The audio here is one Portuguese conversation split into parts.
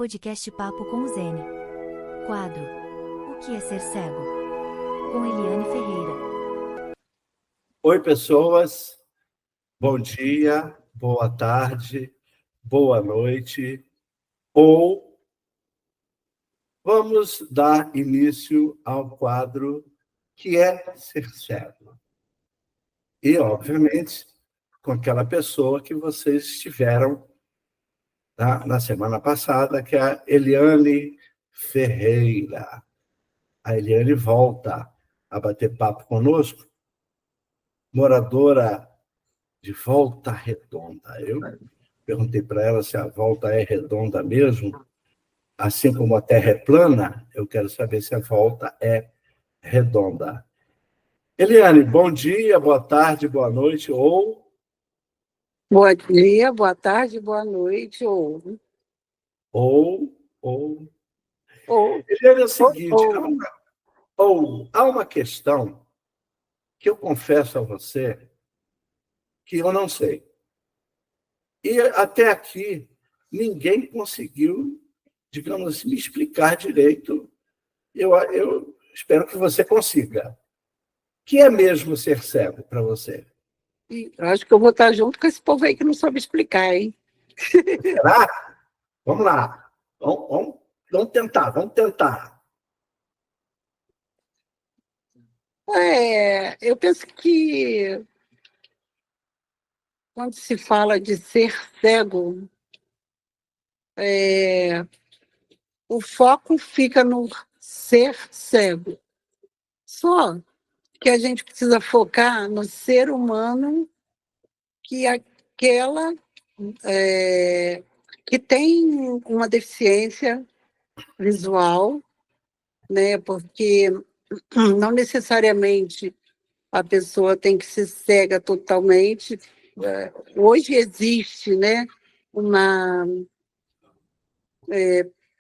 Podcast Papo com o Zene. Quadro: O que é ser cego? Com Eliane Ferreira. Oi, pessoas. Bom dia, boa tarde, boa noite. Ou vamos dar início ao quadro que é ser cego. E, obviamente, com aquela pessoa que vocês estiveram na semana passada, que é a Eliane Ferreira. A Eliane volta a bater papo conosco, moradora de Volta Redonda. Eu perguntei para ela se a volta é redonda mesmo, assim como a Terra é plana, eu quero saber se a volta é redonda. Eliane, bom dia, boa tarde, boa noite, ou... Bom dia, boa tarde, boa noite, Ou... ou, Eliane, é o seguinte, ou. há uma questão que eu confesso a você que eu não sei. E até aqui, ninguém conseguiu, digamos assim, me explicar direito. Eu espero que você consiga. O que é mesmo ser cego para você? Acho que eu vou estar junto com esse povo aí que não soube explicar, hein? Será? Vamos lá. Vamos tentar. Eu penso que quando se fala de ser cego, o foco fica no ser cego. Só que a gente precisa focar no ser humano que aquela que tem uma deficiência visual, né? Porque não necessariamente a pessoa tem que ser cega totalmente. Hoje existe, né,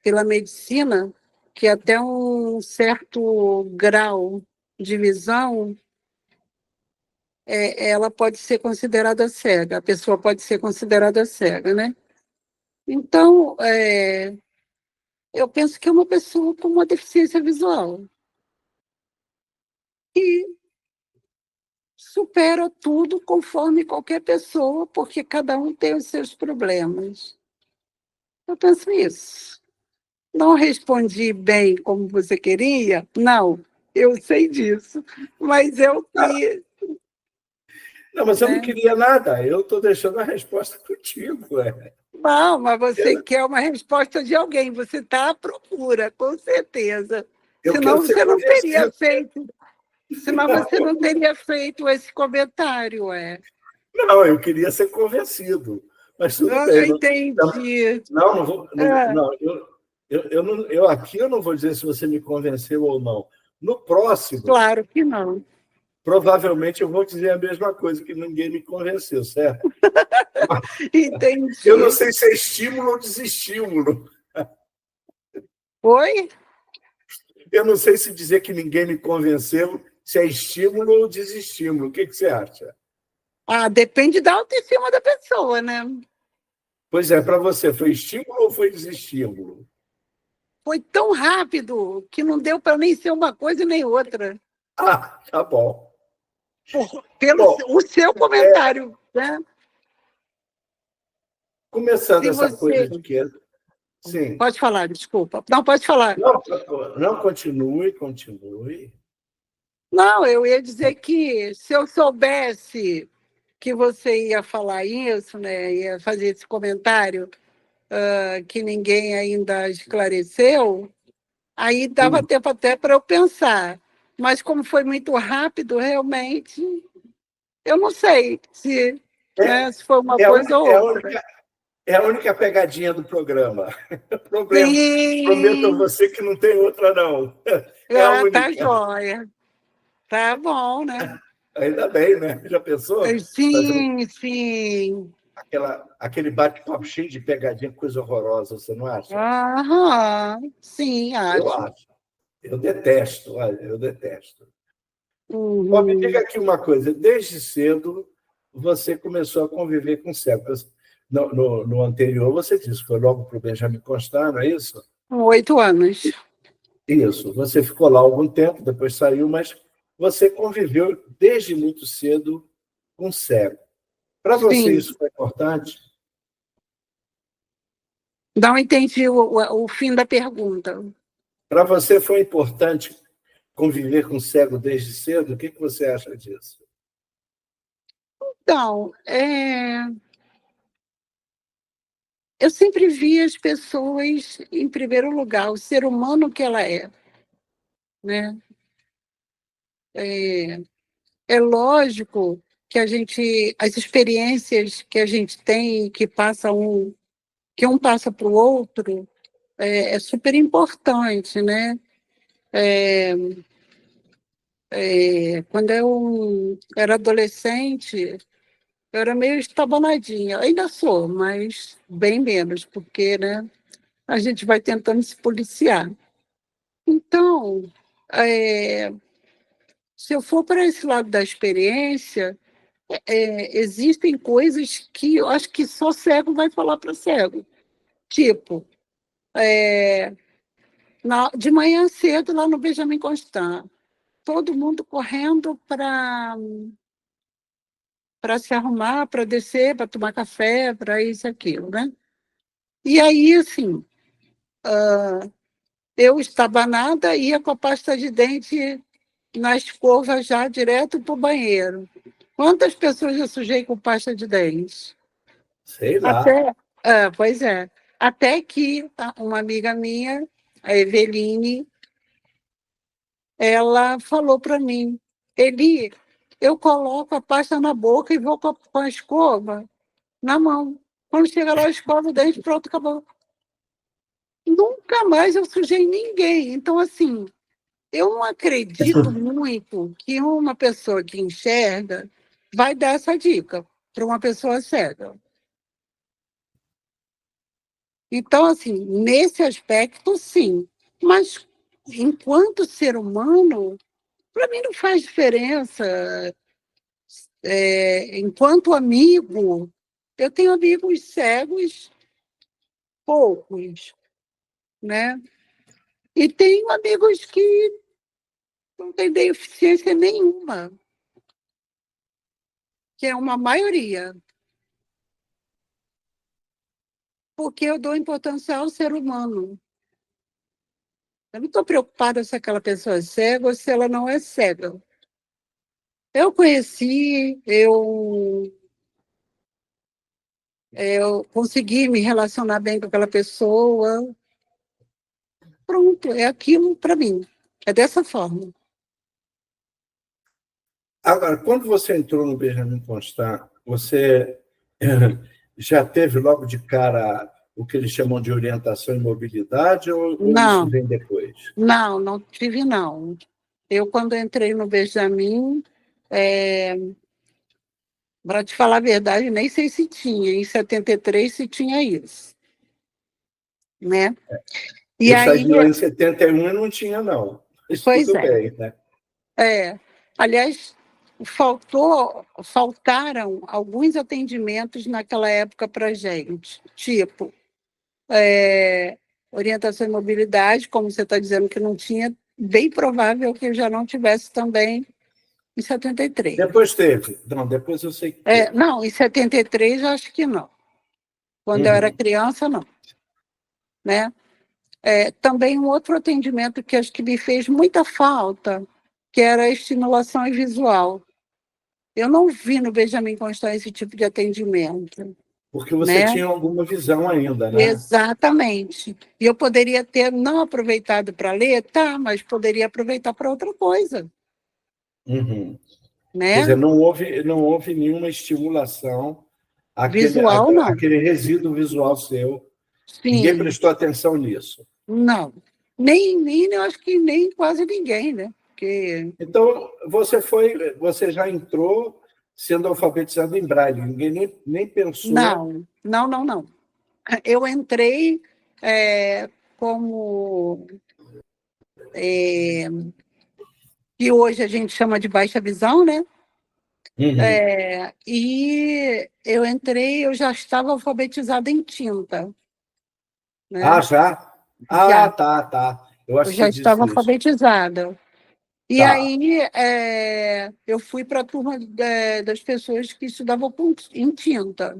pela medicina, que até um certo grau de visão ela pode ser considerada cega, a pessoa pode ser considerada cega, né? Então, eu penso que é uma pessoa com uma deficiência visual e supera tudo conforme qualquer pessoa, porque cada um tem os seus problemas. Eu penso isso. Não respondi bem como você queria? Não, eu sei disso. Mas eu que. Não, mas eu não Né? queria nada. Eu estou deixando a resposta contigo. Não, mas você quer uma resposta de alguém. Você está à procura, com certeza. Eu quero Senão ser você não teria convencido. feito. Senão você não teria feito esse comentário, Não, eu queria ser convencido. Mas tudo bem. Eu entendi. Não vou. É, Não, eu aqui eu não vou dizer se você me convenceu ou não. No próximo, claro que não. provavelmente eu vou dizer a mesma coisa, que ninguém me convenceu, certo? Eu não Entendi. sei se é estímulo ou desestímulo. Oi? Eu não sei se dizer que ninguém me convenceu, se é estímulo ou desestímulo. O que você acha? Depende da autoestima da pessoa, né? Pois é, para você, foi estímulo ou foi desestímulo? Foi tão rápido que não deu para nem ser uma coisa nem outra. Ah, tá bom. Pelo Bom, o seu comentário, né? começando Se essa coisa você. de que... Sim. Pode falar, desculpa. Não, pode falar. Não, continue. Não, eu ia dizer que se eu soubesse que você ia falar isso, né, ia fazer esse comentário, que ninguém ainda esclareceu, aí dava tempo até para eu pensar. Mas como foi muito rápido, realmente, eu não sei se, né, se foi uma É a coisa única, ou é a outra. única, é a única pegadinha do programa. Prometo a Sim, você que não tem outra, não. É a tá única. jóia. Tá bom, né? Ainda bem, né? Já pensou? Fazer Sim, sim. aquele bate-papo cheio de pegadinha, coisa horrorosa, você não acha? Aham, sim, Eu acho. acho. Eu detesto, olha, eu detesto. Ó, me diga Uhum. aqui uma coisa. Desde cedo, você começou a conviver com cegos. no anterior, você disse que foi logo para o Benjamin Constant, não é isso? Com 8 anos. Isso. Você ficou lá algum tempo, depois saiu, mas você conviveu desde muito cedo com cego. Para você Sim. isso foi importante? Não entendi o fim da pergunta. Para você foi importante conviver com cego desde cedo? O que você acha disso? Então, eu sempre vi as pessoas em primeiro lugar, o ser humano que ela é, né? É lógico que as experiências que a gente tem, que um passa para o outro, é super importante, né? Quando eu era adolescente, eu era meio estabanadinha, ainda sou, mas bem menos, porque, né, a gente vai tentando se policiar. Então, é, se eu for para esse lado da experiência, existem coisas que eu acho que só cego vai falar para cego. Tipo, de manhã cedo, lá no Benjamin Constant, todo mundo correndo para se arrumar, para descer, para tomar café, para isso e aquilo, né? E aí, assim, eu estabanada, ia com a pasta de dente na escova já direto para o banheiro. Quantas pessoas eu sujei com pasta de dente? Sei lá. Até, pois é, até que uma amiga minha, a Eveline, ela falou para mim, Eli, eu coloco a pasta na boca e vou com a escova na mão. Quando chega lá, eu escovo o dente, pronto, acabou. Nunca mais eu sujei ninguém. Então, assim, eu não acredito muito que uma pessoa que enxerga vai dar essa dica para uma pessoa cega. Então, assim, nesse aspecto, sim. Mas, enquanto ser humano, para mim não faz diferença. Enquanto amigo, eu tenho amigos cegos, poucos, né? E tenho amigos que não têm deficiência nenhuma, que é uma maioria, porque eu dou importância ao ser humano. Eu não estou preocupada se aquela pessoa é cega ou se ela não é cega. Eu conheci, eu consegui me relacionar bem com aquela pessoa. Pronto, é aquilo para mim. É dessa forma. Agora, quando você entrou no Benjamin Constant, você já teve logo de cara o que eles chamam de orientação e mobilidade, ou isso Não, vem depois? não tive, não. Eu, quando entrei no Benjamin, para te falar a verdade, nem sei se tinha. Em 73 se tinha isso, né? E Eu saí aí, de lá em 71 e não tinha, não. Mas pois tudo é. bem, né? Aliás, faltaram alguns atendimentos naquela época para a gente, tipo, orientação e mobilidade, como você está dizendo que não tinha, bem provável que eu já não tivesse também em 73. Depois teve. Não, depois eu sei que teve. Não, em 73 eu acho que não. Quando eu era Uhum. criança, não. Né? Também um outro atendimento que acho que me fez muita falta, que era a estimulação visual. Eu não vi no Benjamin Constant esse tipo de atendimento, Porque você né? tinha alguma visão ainda, né? Exatamente. E eu poderia ter não aproveitado para ler, tá, mas poderia aproveitar para outra coisa, Uhum. Quer dizer, né? não houve nenhuma estimulação Visual, não. àquele resíduo visual seu. Ninguém Sim, prestou atenção nisso. não. Nem eu acho que nem quase ninguém, né? Porque Então, você já entrou sendo alfabetizado em Braille. Ninguém nem pensou. não. Eu entrei como que hoje a gente chama de baixa visão, né? Uhum. E eu entrei, eu já estava alfabetizada em tinta, Ah, né? já? Ah, Já, tá, tá. Eu acho eu que já você estava disse isso. alfabetizada. E Tá. aí eu fui para a turma das pessoas que estudavam em tinta,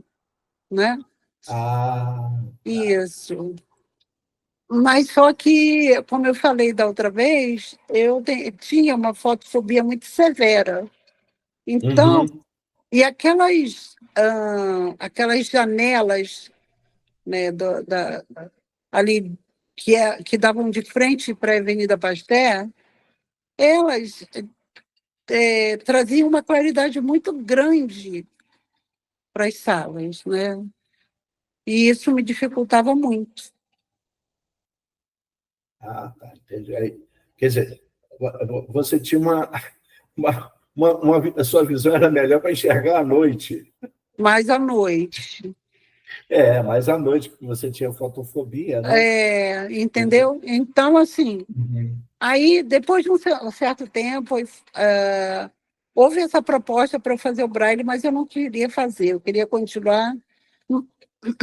né? Ah, tá. Isso. Mas só que, como eu falei da outra vez, tinha uma fotofobia muito severa. Então, Uhum. e aquelas janelas, né, ali que davam de frente para a Avenida Pasteur, elas traziam uma claridade muito grande para as salas, né? E isso me dificultava muito. Ah, tá. Entendi. Aí, quer dizer, você tinha a sua visão era melhor para enxergar à noite. Mas à noite, É, mas à noite, porque você tinha fotofobia, né? Quer dizer, entendeu? Então, assim, uhum. aí, depois de um certo tempo, houve essa proposta para eu fazer o Braille, mas eu não queria fazer, eu queria continuar.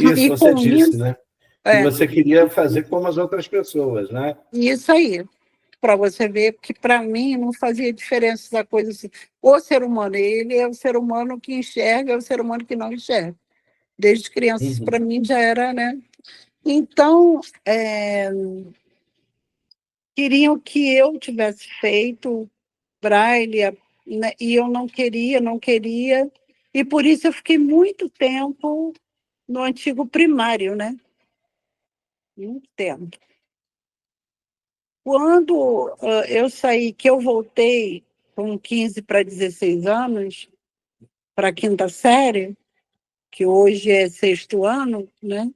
Isso, E você com disse, isso, né? Que é, você queria fazer como as outras pessoas, né? isso aí, para você ver que, para mim, não fazia diferença essa coisa assim. O ser humano, ele é o ser humano que enxerga, é o ser humano que não enxerga. Desde criança, para Uhum. mim, já era, né? Então, queriam que eu tivesse feito Braille, né, e eu não queria, não queria, e por isso eu fiquei muito tempo no antigo primário, né? Muito tempo. Quando eu saí, que eu voltei com 15 para 16 anos, para a quinta série, que hoje é sexto ano, né?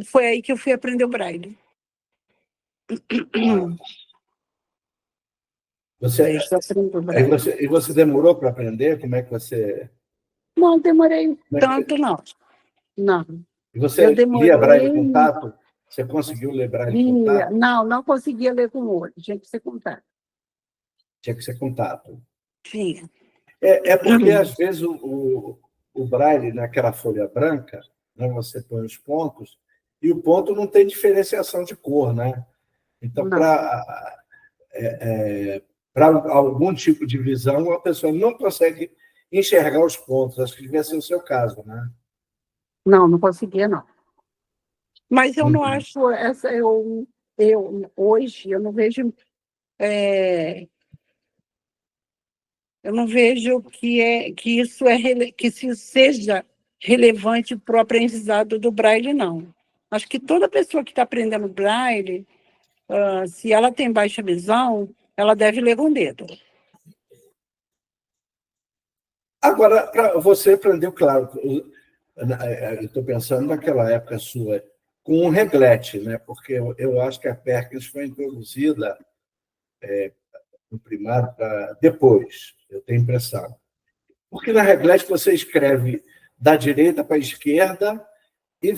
Foi aí que eu fui aprender o Braille. Ah, Aí você, que eu aprendi o aí Braille. você demorou para aprender? Como é que você. Não demorei Como é tanto, que, não. Não. e Eu você lia braille com demorei. tato? Você conseguiu ler braille com tato? Não, não conseguia ler com o olho, tinha que ser com tato. Tinha que ser com tato. Tinha. É porque, às vezes, o braille, naquela folha branca, né, você põe os pontos, e o ponto não tem diferenciação de cor, né? Então, Não, para algum tipo de visão, a pessoa não consegue enxergar os pontos. Acho que devia ser o seu caso, né? não, não conseguia, não. Mas eu não Uhum. acho eu hoje eu não vejo eu não vejo que que isso seja relevante para o aprendizado do Braille, não. Acho que toda pessoa que está aprendendo Braille, se ela tem baixa visão, ela deve ler com o dedo. Agora, você aprendeu, claro, eu estou pensando naquela época sua, com um reglete, né? Porque eu acho que a Perkins foi introduzida no primário depois, eu tenho impressão. Porque na reglete você escreve da direita para a esquerda e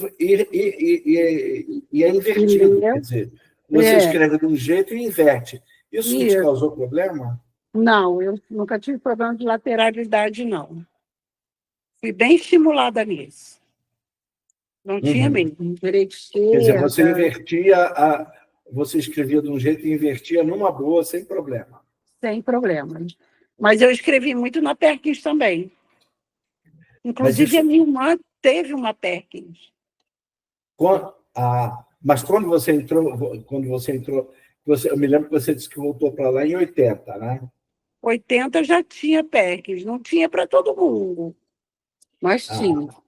é invertido. Quer Entendeu? dizer, você É, escreve de um jeito e inverte. Isso não te isso. causou problema? Não, eu nunca tive problema de lateralidade, não. Fui bem estimulada nisso. Não tinha Uhum. mesmo. Direita, Quer dizer, você esquerda, invertia, você escrevia de um jeito e invertia numa boa, sem problema. sem problemas. Mas eu escrevi muito na Perkins também. Mas Inclusive, a isso, minha irmã teve uma Perkins. mas quando você entrou, eu me lembro que você disse que voltou para lá em 80, né? 80 já tinha Perkins. Não tinha para todo mundo, mas tinha. Ah,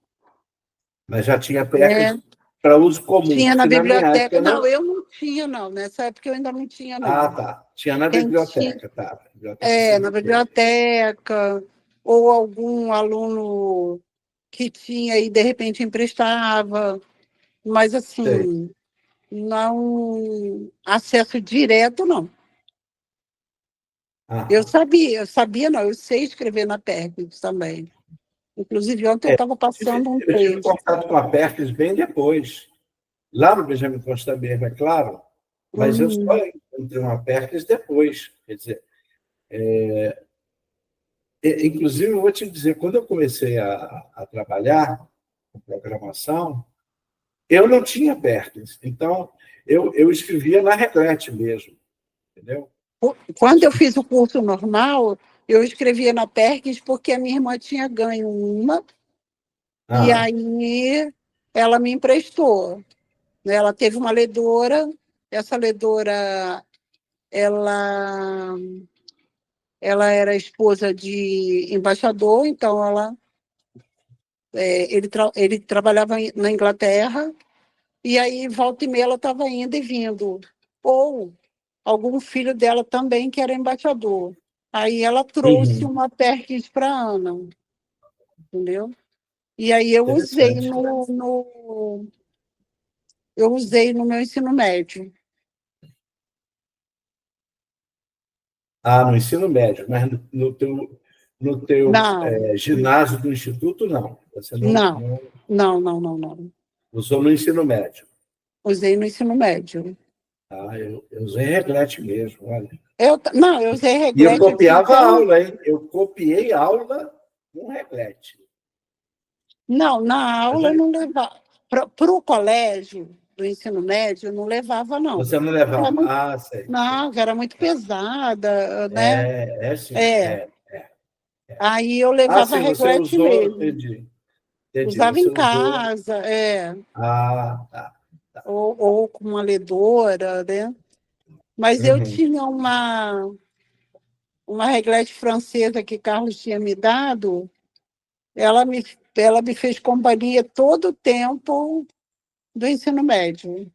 mas já tinha É, PECs para uso comum, tinha na porque na minha biblioteca. época Não, não. eu não tinha, não. Nessa época eu ainda não tinha, Ah, não. tá. Tinha na Quem tinha, biblioteca, tá. Na biblioteca na sempre teve. biblioteca, ou algum aluno que tinha e de repente emprestava, mas Sei. assim, não acesso direto, não. Aham. Eu sabia não, eu sei escrever na Perkins também. Inclusive, ontem eu É, estava passando um eu tive texto. contato com a PECs bem depois. Lá no Benjamin Constant mesmo, é claro, mas eu só Hum, encontrei uma PECs depois. Quer dizer, Inclusive, eu vou te dizer, quando eu comecei a trabalhar com programação, eu não tinha Perkins. Então, eu escrevia na reglete mesmo, entendeu? Quando eu fiz o curso normal, eu escrevia na Perkins porque a minha irmã tinha ganho uma, e Ah, aí ela me emprestou, né? Ela teve uma ledora, essa ledora, ela, ela era esposa de embaixador, então ele trabalhava na Inglaterra, e aí volta e meia ela estava indo e vindo. Ou algum filho dela também que era embaixador. Aí ela trouxe uhum, uma Perkins para a Ana, entendeu? E aí interessante. eu usei no meu ensino médio. Ah, no ensino médio, mas no teu Não, ginásio do instituto, não. Você não, não não. usou no ensino médio. Usei no ensino médio. Ah, eu usei reglete mesmo, olha. Não, eu usei E eu reglete assim, copiava a então. aula, hein? Eu copiei aula com reglete. Não, na Mas aula eu aí, não levava. Para o colégio do ensino médio, eu não levava, não. você não Era levava. muito, Ah, sei, sei. não, era muito pesada, né? É sim. É. Aí eu Ah, levava sim, você reglete usou, mesmo. entendi. Entendi, Usava você em usou. casa, é. Ah, tá. Ou com uma ledora, né? Mas eu Uhum. tinha uma reglete francesa que Carlos tinha me dado, ela me fez companhia todo o tempo do ensino médio.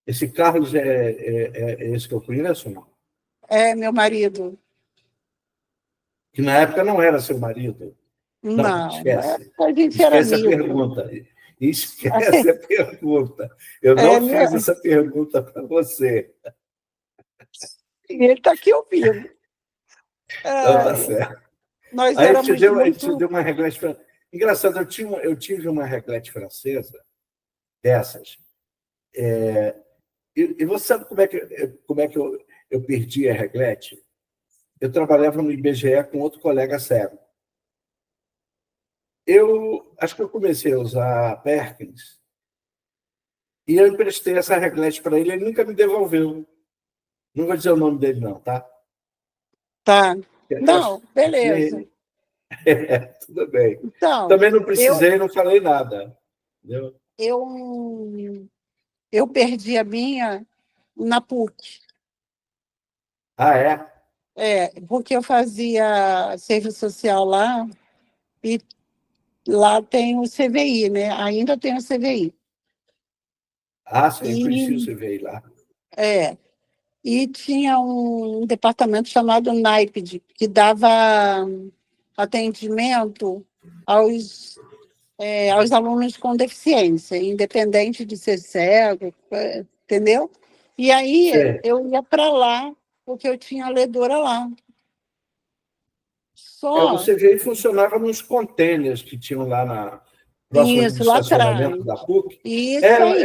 Esse Carlos é esse que eu conheço, não? É, meu marido. Que na época não era seu marido. Não, Não, esquece. a gente era Esquece a amigo. pergunta. Esquece a pergunta. Eu não É, fiz essa pergunta para você. e ele está aqui ouvindo. Então tá É, certo. nós Aí te éramos deu, aí te muito. deu uma reglete francesa. Engraçado, eu tive uma reglete francesa dessas. E você sabe como é que eu perdi a reglete? Eu trabalhava no IBGE com outro colega cego. Eu acho que eu comecei a usar Perkins e eu emprestei essa reglete para ele nunca me devolveu. Não vou dizer o nome dele, não, tá? Tá. Aquela, Não, beleza. tudo bem. Então, Também não eu, precisei, não falei nada. Entendeu? eu, eu perdi a minha na PUC. Ah, é? Porque eu fazia serviço social lá, e lá tem o CVI, né? Ainda tem o CVI. Ah, sim, eu conheci o E, CVI lá. é, e tinha um departamento chamado NAIPD, que dava atendimento aos alunos com deficiência, independente de ser cego, entendeu? E aí Sei. eu ia para lá, porque eu tinha a ledora lá. O Só CVI funcionava nos containers que tinham lá próximo do isso, lá estacionamento atrás. da PUC. Isso aí.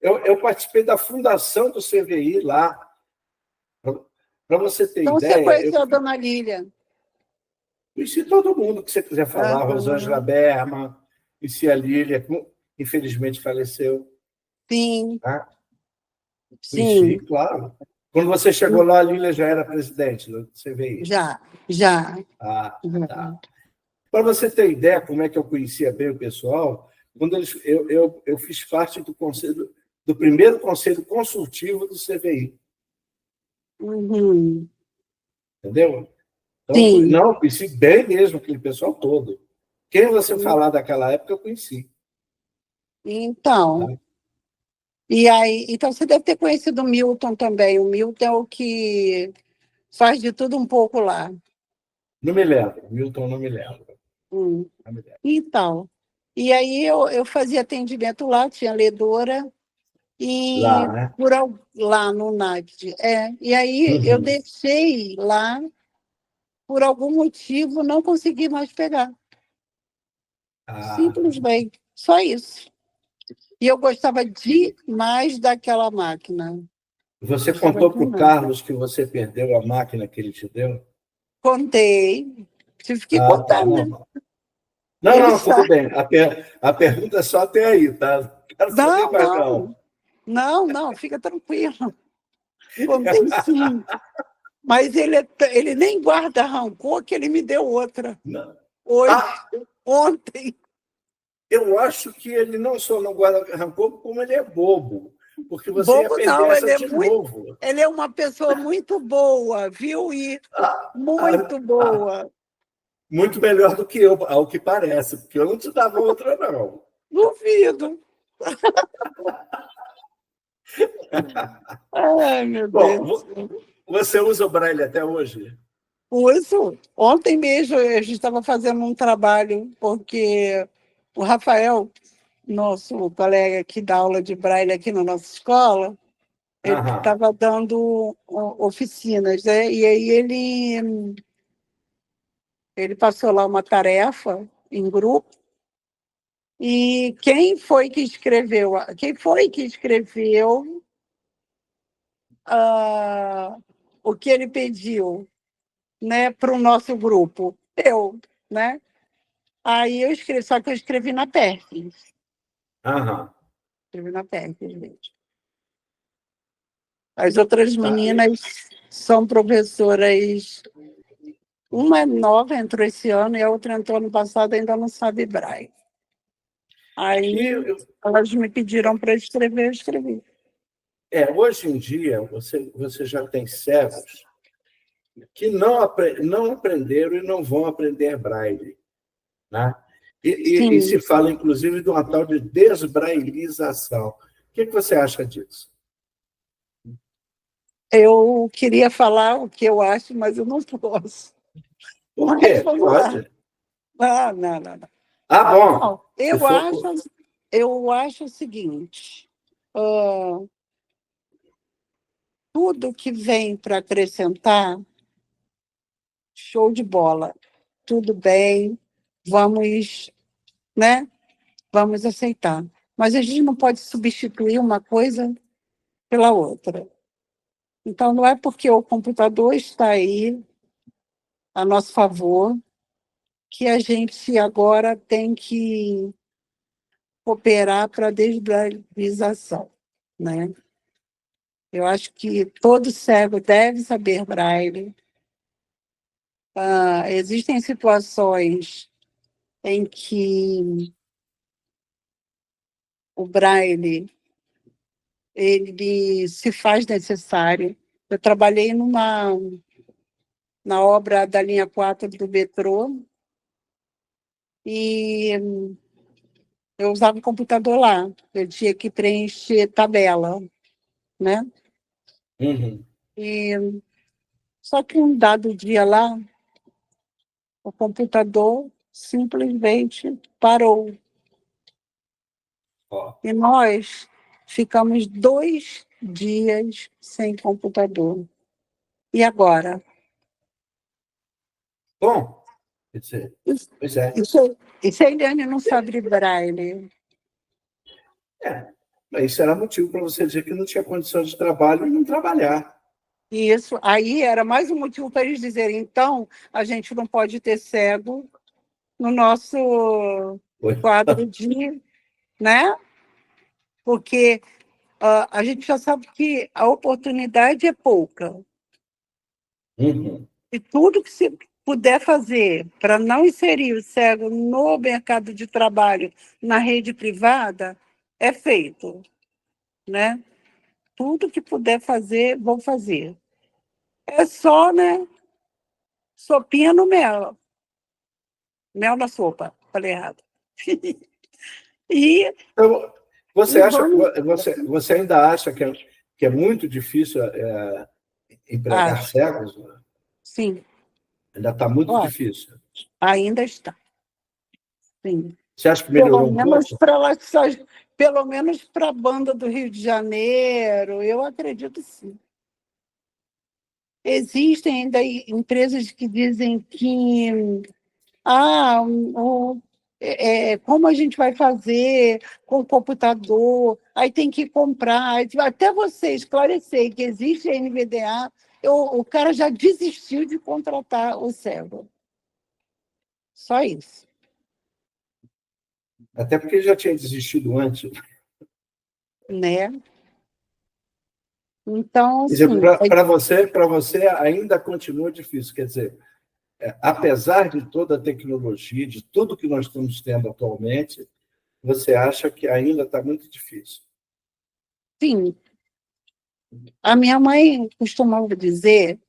Eu participei da fundação do CVI lá. Para você ter Então, você ideia, eu conheceu a dona Lília? conheci todo mundo que você quiser falar, Rosângela Aham. Berma, conheci a Lília, que infelizmente faleceu. Sim, Tá? Conheci, sim, claro. Quando você chegou lá, a Lília já era presidente do CVI. já, já. Ah, tá. Para você ter ideia como é que eu conhecia bem o pessoal, quando eu fiz parte do primeiro conselho consultivo do CVI, Uhum. entendeu? Então, Sim. não, eu conheci bem mesmo aquele pessoal todo. Quem você falar daquela época, eu conheci. Tá? Então, e aí, então você deve ter conhecido o Milton também. O Milton é o que faz de tudo um pouco lá. Não me lembro, Milton não me lembro. Hum. Não me lembro. Então, e aí eu fazia atendimento lá, tinha ledora, Lá, e né? lá no NACD. E aí eu Uhum. deixei lá, por algum motivo, não consegui mais pegar. Ah, Simplesmente, só isso. E eu gostava demais daquela máquina. você Gostava contou para o demais. Carlos que você perdeu a máquina que ele te deu? Contei. Tive que Ah, tá, contar, né? normal. Não, Ele não, tudo sabe. bem. A pergunta é só até aí, tá? Não quero saber Não, mais, não. não. Não, não, fica tranquilo. Contei sim. Mas ele nem guarda rancor, que ele me deu outra. Não. Hoje, Ah, ontem. eu acho que ele não só não guarda rancor, como ele é bobo. Porque você ia Bobo perder não, essa de novo. ele é uma pessoa muito boa, viu? E Ah, muito ah, ah, boa. muito melhor do que eu, ao que parece, porque eu não te dava outra, não. Duvido. Ai, meu Deus. Bom, você usa o Braille até hoje? Isso, ontem mesmo a gente estava fazendo um trabalho, porque o Rafael, nosso colega que dá aula de braille aqui na nossa escola, ele Aham. estava dando oficinas, né? E aí ele passou lá uma tarefa em grupo, e quem foi que escreveu o que ele pediu, né, para o nosso grupo? Eu, né? Aí eu escrevi, só que eu escrevi na Perkins. Aham. Escrevi na Perkins, gente. As outras Tá. meninas são professoras. Uma é nova, entrou esse ano, e a outra entrou ano passado, ainda não sabe braille. E Aí elas me pediram para escrever, eu escrevi. hoje em dia, você já tem cegos que não aprenderam e não vão aprender Braille. Né? E Sim, se fala, inclusive, de uma tal de desbrailização. O que você acha disso? eu queria falar o que eu acho, mas eu não posso. Por Mas quê? vamos lá. Pode. Ah, não, não, não. Ah, bom. Não, Se for. eu acho o seguinte: ah, tudo que vem para acrescentar, show de bola, tudo bem, vamos, né? Vamos aceitar. Mas a gente não pode substituir uma coisa pela outra. Então, não é porque o computador está aí a nosso favor que a gente agora tem que cooperar para a desbralização, né? Eu acho que todo cego deve saber braille. Existem situações em que o braille ele se faz necessário. Eu trabalhei na obra da linha 4 do metrô e eu usava o computador lá. Eu tinha que preencher tabela, né? Uhum. E só que um dado dia lá, o computador simplesmente parou. Ó. E nós ficamos 2 dias sem computador. E agora? Bom, quer dizer, Isso, pois é. isso a Eliane não sabe braille. É. Isso era motivo para você dizer que não tinha condições de trabalho e não trabalhar. Isso, aí era mais um motivo para eles dizerem, então, a gente não pode ter cego no nosso Foi. quadro de, né? Porque a gente já sabe que a oportunidade é pouca. Uhum. E tudo que se puder fazer para não inserir o cego no mercado de trabalho, na rede privada, é feito, né? Tudo que puder fazer, vou fazer. É só, né? Sopinha no mel. Mel na sopa, falei errado. E, Então, e vamos. você ainda acha que é muito difícil empregar Acho, cegos? sim. Ainda está muito Ó, difícil. ainda está. Sim. Você acha que Pelo melhorou um menos pouco? para pelo menos para a banda do Rio de Janeiro, eu acredito sim. Existem ainda empresas que dizem que ah, como a gente vai fazer com o computador? Aí tem que comprar. Até você esclarecer que existe a NVDA, o cara já desistiu de contratar o cego. Só isso. Até porque já tinha desistido antes. Né? Então, Quer dizer, assim, para você ainda continua difícil. Quer dizer, apesar de toda a tecnologia, de tudo que nós estamos tendo atualmente, você acha que ainda está muito difícil. sim, a minha mãe costumava dizer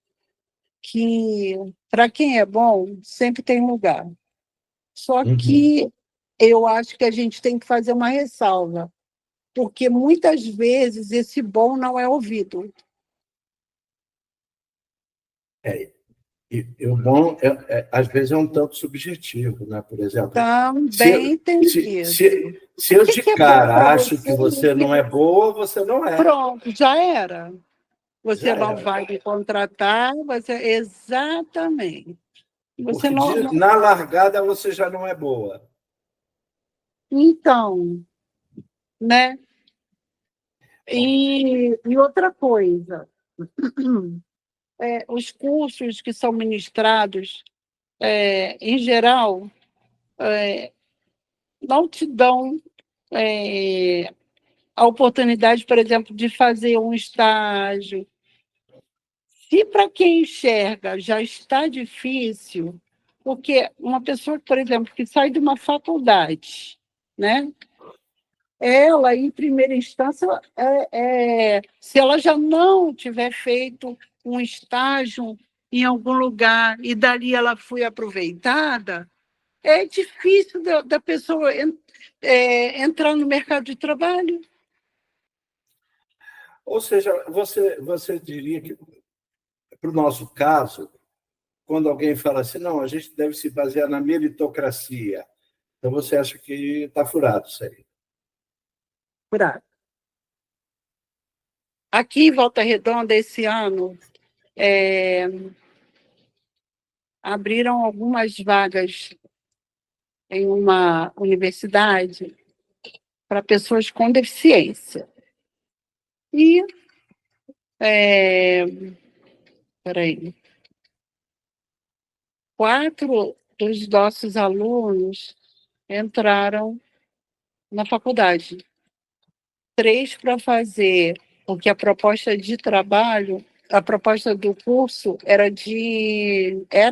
que para quem é bom, sempre tem lugar. Só Uhum. que eu acho que a gente tem que fazer uma ressalva, porque muitas vezes esse bom não é ouvido. E o bom, às vezes, é um tanto subjetivo, né? Por exemplo, Também tem isso. se O eu que de que é bom para cara acho você? que você não é boa, você não é. Pronto, já era. Você Já não era. vai me contratar, você... Exatamente. Você Porque não... na largada você já não é boa. Então, né? E outra coisa, os cursos que são ministrados, em geral, não te dão a oportunidade, por exemplo, de fazer um estágio. Se para quem enxerga já está difícil, porque uma pessoa, por exemplo, que sai de uma faculdade, né? Ela, em primeira instância, se ela já não tiver feito um estágio em algum lugar e dali ela foi aproveitada, é difícil da pessoa entrar no mercado de trabalho. Ou seja, você diria que, para o nosso caso, quando alguém fala assim, não, a gente deve se basear na meritocracia, então você acha que está furado isso aí? Furado. Aqui em Volta Redonda, esse ano, abriram algumas vagas em uma universidade para pessoas com deficiência. E, peraí, 4 dos nossos alunos entraram na faculdade. 3 para fazer, porque a proposta de trabalho, a proposta do curso era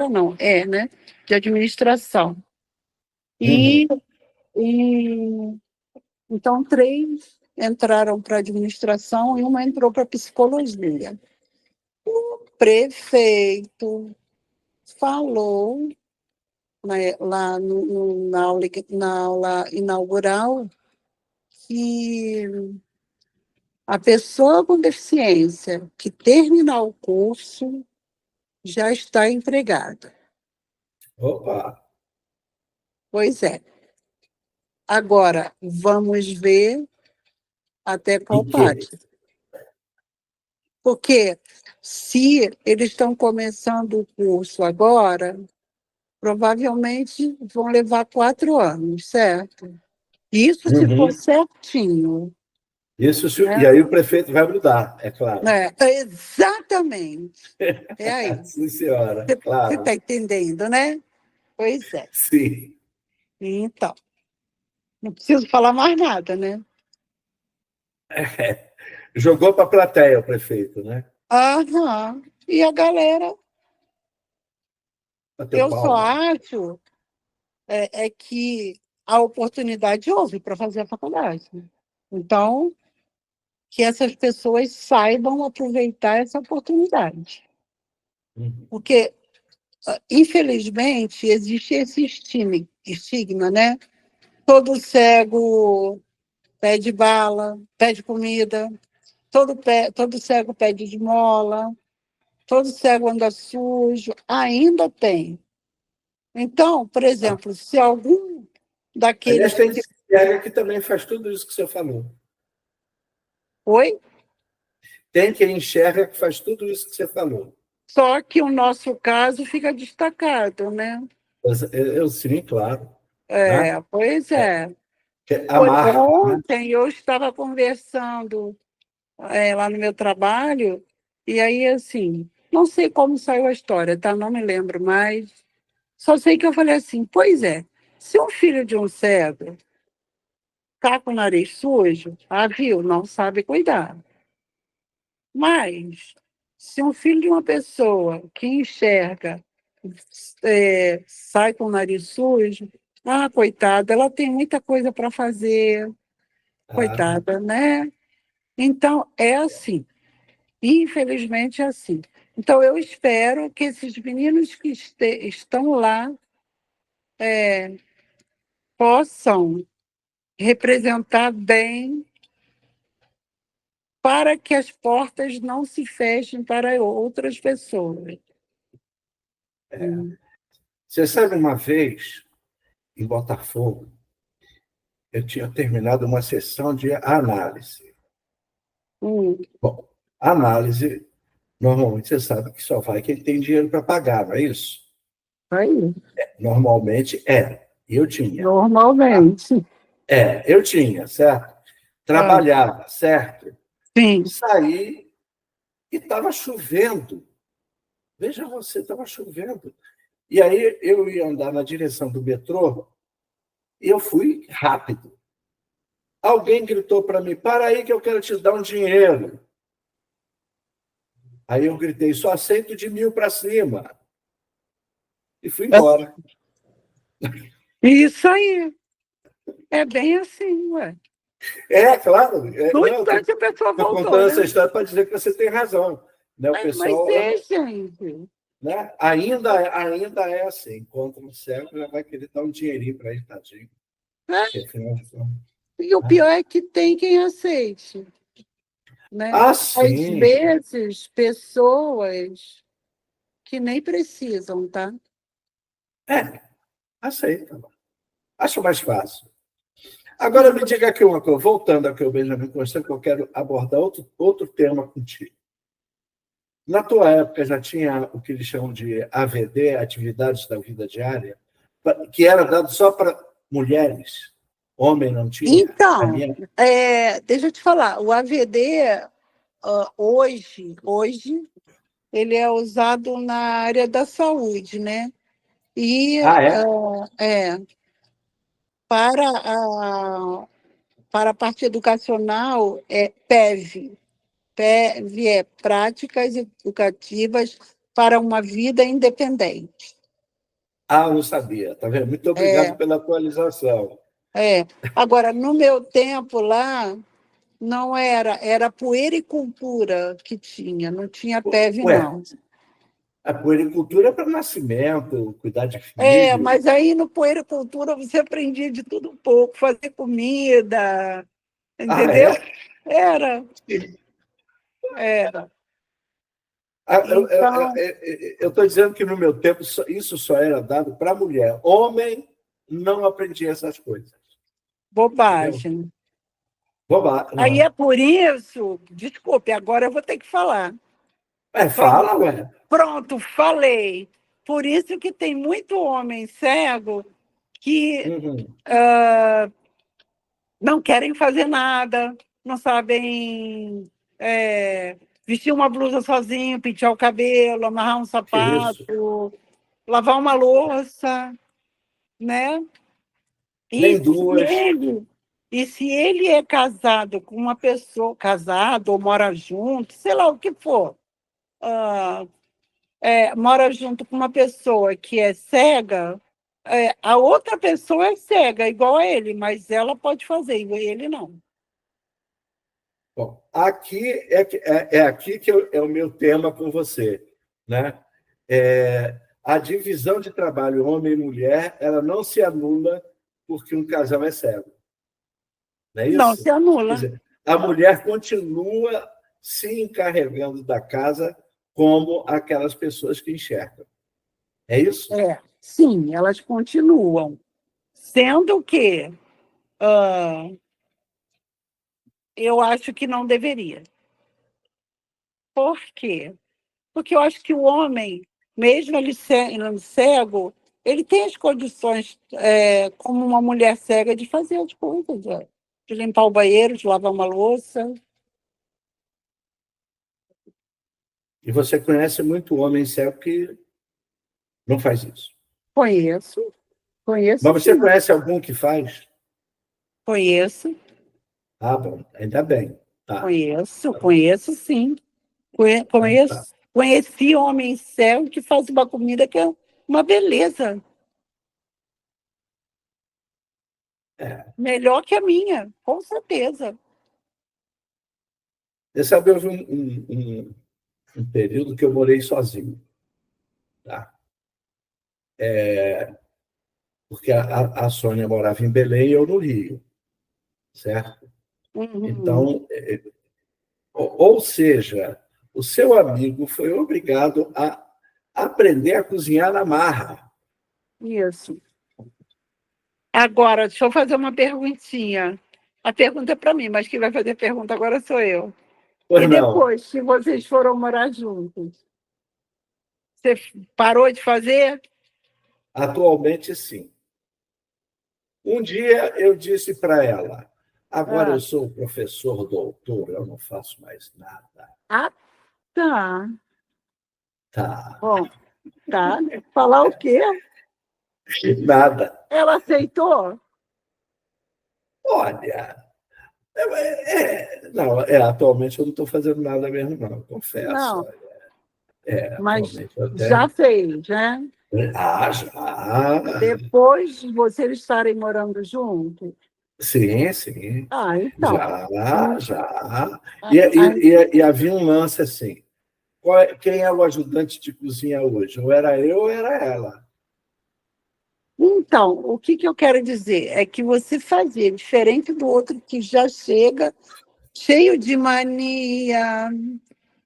não, né? De administração. E, Uhum. e então 3 entraram para administração e uma entrou para psicologia. O prefeito falou, né, lá na aula inaugural, que a pessoa com deficiência que terminar o curso já está empregada. Opa! Pois é. Agora, vamos ver até E qual que? parte. Porque se eles estão começando o curso agora, provavelmente vão levar 4 anos, certo? Isso se for Uhum. certinho, Isso, e né? aí o prefeito vai mudar, é claro. Exatamente. É aí. Sim, senhora, Você claro. está entendendo, né? Pois é. Sim. Então, não preciso falar mais nada, né? Jogou para a plateia o prefeito, né? Aham. E a galera, Bateu eu só palma. acho que a oportunidade houve para fazer a faculdade. Então, que essas pessoas saibam aproveitar essa oportunidade. Uhum. Porque, infelizmente, existe esse estigma, né? Todo cego pede bala, pede comida, todo cego pede esmola, todo cego anda sujo, ainda tem. Então, por Ah, exemplo, se algum aliás, daqueles tem que quem enxerga que também faz tudo isso que você falou. foi, Tem quem enxerga que faz tudo isso que você falou. só que o nosso caso fica destacado, né? Sim, claro. Né? Pois é. A marca, né? Ontem eu estava conversando lá no meu trabalho, e aí, assim, Não sei como saiu a história, tá? Não me lembro mais. Só sei que eu falei assim, pois é, se um filho de um cego tá com o nariz sujo, viu, não sabe cuidar. Mas, se um filho de uma pessoa que enxerga sai com o nariz sujo, coitada, ela tem muita coisa para fazer, Ah, coitada, né? Então, é assim. Infelizmente, é assim. Então, eu espero que esses meninos que estão lá possam representar bem para que as portas não se fechem para outras pessoas. você sabe, uma vez, em Botafogo, eu tinha terminado uma sessão de análise. Hum, Bom, análise, normalmente você sabe que só vai quem tem dinheiro para pagar, não é isso? aí, Normalmente é. Eu tinha. normalmente. Eu tinha, certo? Ah, Trabalhava, certo? sim. Saí e estava chovendo. Veja você, estava chovendo. E aí eu ia andar na direção do metrô e eu fui rápido. Alguém gritou para mim: para aí que eu quero te dar um dinheiro. Aí eu gritei: só aceito de 1.000 para cima. E fui embora. Isso aí. É bem assim, ué. Claro. No Não, instante a pessoa estou voltou, contando né? essa história para dizer que você tem razão. Né? O Mas pessoal, é, gente. né? Ainda é assim. Encontra um cego, já vai querer dar um dinheirinho para ele, tadinho. É, Porque, afinal de contas, e o né? pior é que tem quem aceite, né? Ah, Às sim. vezes, pessoas que nem precisam, tá? Aceita. Acho mais fácil. Agora me diga aqui uma coisa, voltando ao que o Benjamin Constant, que eu quero abordar outro tema contigo. Na tua época já tinha o que eles chamam de AVD, Atividades da Vida Diária, que era dado só para mulheres. Homem não tinha? A Então, minha... deixa eu te falar, o AVD, hoje, ele é usado na área da saúde, né? E Ah, é? para a parte educacional é PEV. PEV é Práticas Educativas para uma Vida Independente. Ah, eu não sabia. Tá vendo? Muito obrigado É, pela atualização. é. Agora, no meu tempo lá, não era puericultura que tinha, não tinha PEV, Ué, não. a puericultura é para nascimento, cuidar de filho. Mas aí no puericultura você aprendia de tudo um pouco, fazer comida, Ah, entendeu? é? Era, era. Então, Eu estou dizendo que no meu tempo isso só era dado para mulher. Homem não aprendia essas coisas. Entendeu? bobagem. Bobagem, Aí não. é por isso, desculpe, agora eu vou ter que falar. Pronto, Fala, ué. pronto, falei. Por isso que tem muito homem cego que Uhum. não querem fazer nada, não sabem vestir uma blusa sozinho, pentear o cabelo, amarrar um Que isso? sapato, lavar uma louça, né? E Nem se duas. ele, e se ele é casado com uma pessoa, casado ou mora junto, sei lá o que for, ah, mora junto com uma pessoa que é cega, a outra pessoa é cega, igual a ele, mas ela pode fazer, e ele não. Bom, aqui é aqui que é o meu tema com você, né? A divisão de trabalho homem e mulher, ela não se anula porque um casal é cego, não é Não se isso? Quer anula. dizer, a mulher continua se encarregando da casa como aquelas pessoas que enxergam. É isso? Sim, elas continuam. Sendo que eu acho que não deveria. Por quê? Porque eu acho que o homem, mesmo ele sendo cego, ele tem as condições, como uma mulher cega, de fazer as coisas, de limpar o banheiro, de lavar uma louça. E você conhece muito homem cego que não faz isso. Conheço, conheço Mas você sim, conhece algum que faz? conheço, Ah, bom, ainda bem. Tá. conheço sim. Então, tá. Conheci homem cego que faz uma comida que é uma beleza, É. melhor que a minha, com certeza. Você sabe, houve um período que eu morei sozinho, tá? Porque a Sônia morava em Belém e eu no Rio, certo? Uhum, Então, ou seja, o seu amigo foi obrigado a aprender a cozinhar na marra. isso. Agora, deixa eu fazer uma perguntinha. A pergunta é para mim, mas quem vai fazer a pergunta agora sou eu. E Pois não, depois que vocês foram morar juntos, você parou de fazer? atualmente sim. Um dia eu disse para ela: agora eu Ah, sou professor doutor, eu não faço mais nada. ah, tá. Tá, Bom, tá. Falar o quê? nada. Ela aceitou? Olha, não, atualmente eu não estou fazendo nada mesmo, não, confesso. Não, mas Atualmente eu já até. fez, né? Ah, já. Depois de vocês estarem morando juntos? Sim, sim. Ah, então. Já, Hum, já. ah, E, ah, e havia um lance assim: quem é o ajudante de cozinha hoje? Ou era eu ou era ela. Então, o que que eu quero dizer é que você fazia diferente do outro que já chega cheio de mania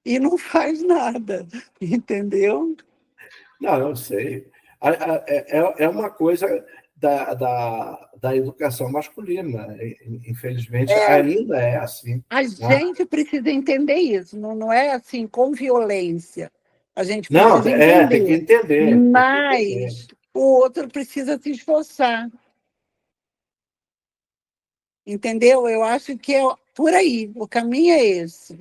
e não faz nada, entendeu? Não, eu sei. É uma coisa da educação masculina. Infelizmente, É, ainda é assim. a Né? gente precisa entender isso, não é assim com violência. A gente Não, precisa tem que entender, entender, tem que entender. mas o outro precisa se esforçar, entendeu? Eu acho que é por aí, o caminho é esse,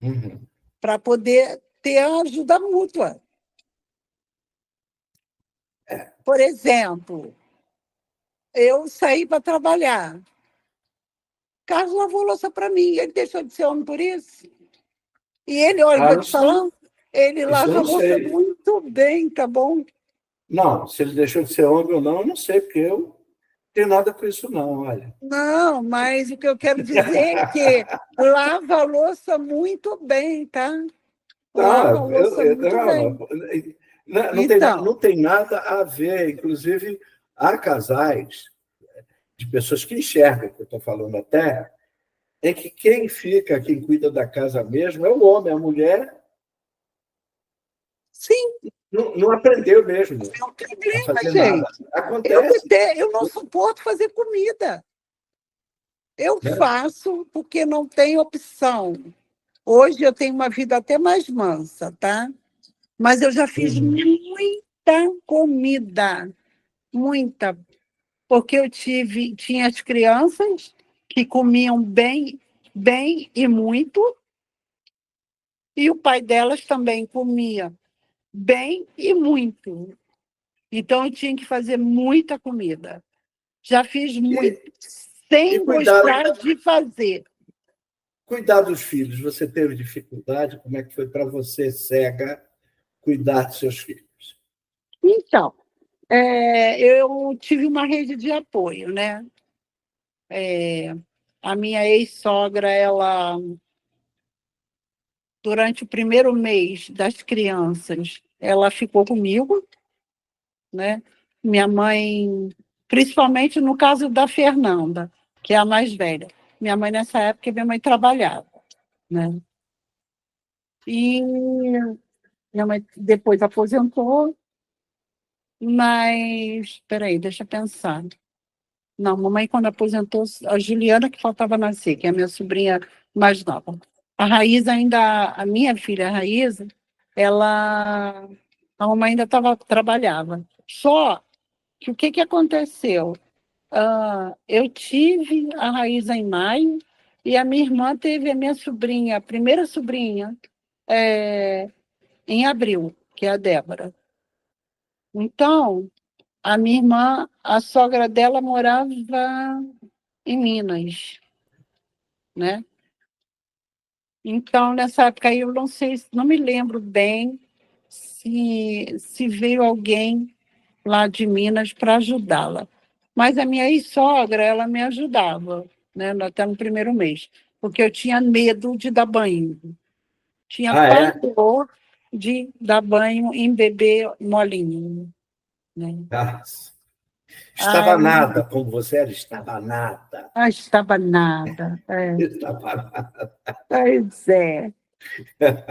Uhum. para poder ter a ajuda mútua. Por exemplo, eu saí para trabalhar. Carlos lavou louça para mim. Ele deixou de ser homem por isso. E ele, olha, Ah, vou te falar, ele isso eu lava a não louça sei. muito bem, tá bom? Não, se ele deixou de ser homem ou não, eu não sei, porque eu não tenho nada com isso, não, olha. Não, mas o que eu quero dizer é que lava a louça muito bem, tá? Lava a Não, louça muito bem. não Então, tem nada a ver. Inclusive, há casais de pessoas que enxergam, que eu estou falando até, em que quem fica, quem cuida da casa mesmo, é o homem, a mulher sim, não aprendeu mesmo não tem a problema, fazer nada. gente. Acontece. Eu não suporto fazer comida. Eu Né? faço porque não tem opção. Hoje eu tenho uma vida até mais mansa, tá? Mas eu já fiz Uhum. muita comida, muita, porque tinha as crianças que comiam bem, bem e muito, e o pai delas também comia bem e muito. Então eu tinha que fazer muita comida. Já fiz muito, E sem gostar de fazer. cuidar dos filhos. Você teve dificuldade? Como é que foi para você, cega, cuidar dos seus filhos? Então, eu tive uma rede de apoio, né? A minha ex-sogra, ela, durante o primeiro mês das crianças, ela ficou comigo, né? Minha mãe, principalmente no caso da Fernanda, que é a mais velha. Minha mãe, nessa época, minha mãe trabalhava, né? E minha mãe depois aposentou, mas, espera aí, deixa eu pensar. Não, mamãe, quando aposentou, a Juliana que faltava nascer, que é a minha sobrinha mais nova. A Raíza ainda, a minha filha, a Raíza, ela, a mamãe ainda trabalhava. Só que o que que aconteceu? Eu tive a Raíza em maio e a minha irmã teve a minha sobrinha, a primeira sobrinha, em abril, que é a Débora. Então, a minha irmã, a sogra dela morava em Minas, né? Então, nessa época aí, eu não sei, não me lembro bem se veio alguém lá de Minas para ajudá-la. Mas a minha ex-sogra, ela me ajudava, né, até no primeiro mês, porque eu tinha medo de dar banho. Tinha Ah, é? pavor de dar banho em bebê molinho, né? Ah, estava Aí, nada, como você era, estava nada. estava nada. Estava nada. Pois é.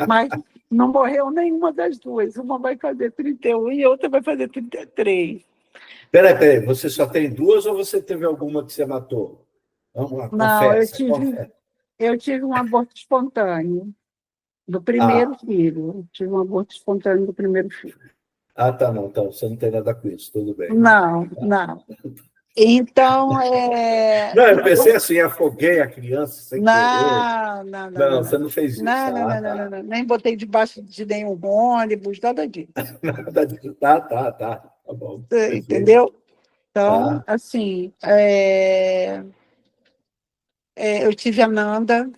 Mas não morreu nenhuma das duas. Uma vai fazer 31 e a outra vai fazer 33. Peraí, você só tem duas ou você teve alguma que você matou? Vamos lá, Não, confessa, confessa. eu tive um aborto espontâneo do primeiro Ah, filho. Eu tive um aborto espontâneo do primeiro filho. tá, não, então você não tem nada com isso, tudo bem. Não, não. Então, Não, eu pensei assim, afoguei a criança sem querer. não, não, não, não, Não, você não. não fez isso. Não, não, não, não, não, não. Nem botei debaixo de nenhum ônibus, nada disso. Nada disso. Tá bom, perfeito. Entendeu? Então, Tá. assim, eu tive a Nanda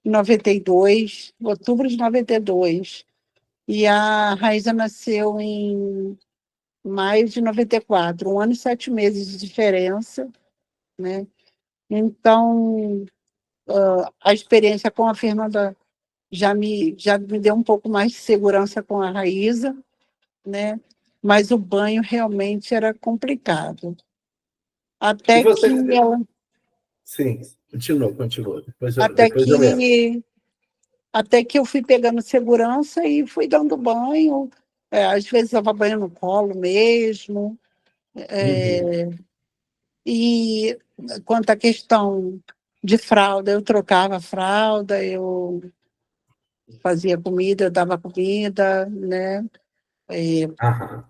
em 92, em outubro de 92, e a Raíza nasceu em maio de 94, 1 ano e 7 meses de diferença, né? Então, a experiência com a Fernanda já me deu um pouco mais de segurança com a Raíza, né? Mas o banho realmente era complicado. E Até que você. ela, Sim, continua. até Depois eu lembro. que, até que eu fui pegando segurança e fui dando banho. Às vezes dava banho no colo mesmo. Uhum. E quanto à questão de fralda, eu trocava a fralda, eu fazia comida, eu dava comida, né? E Aham.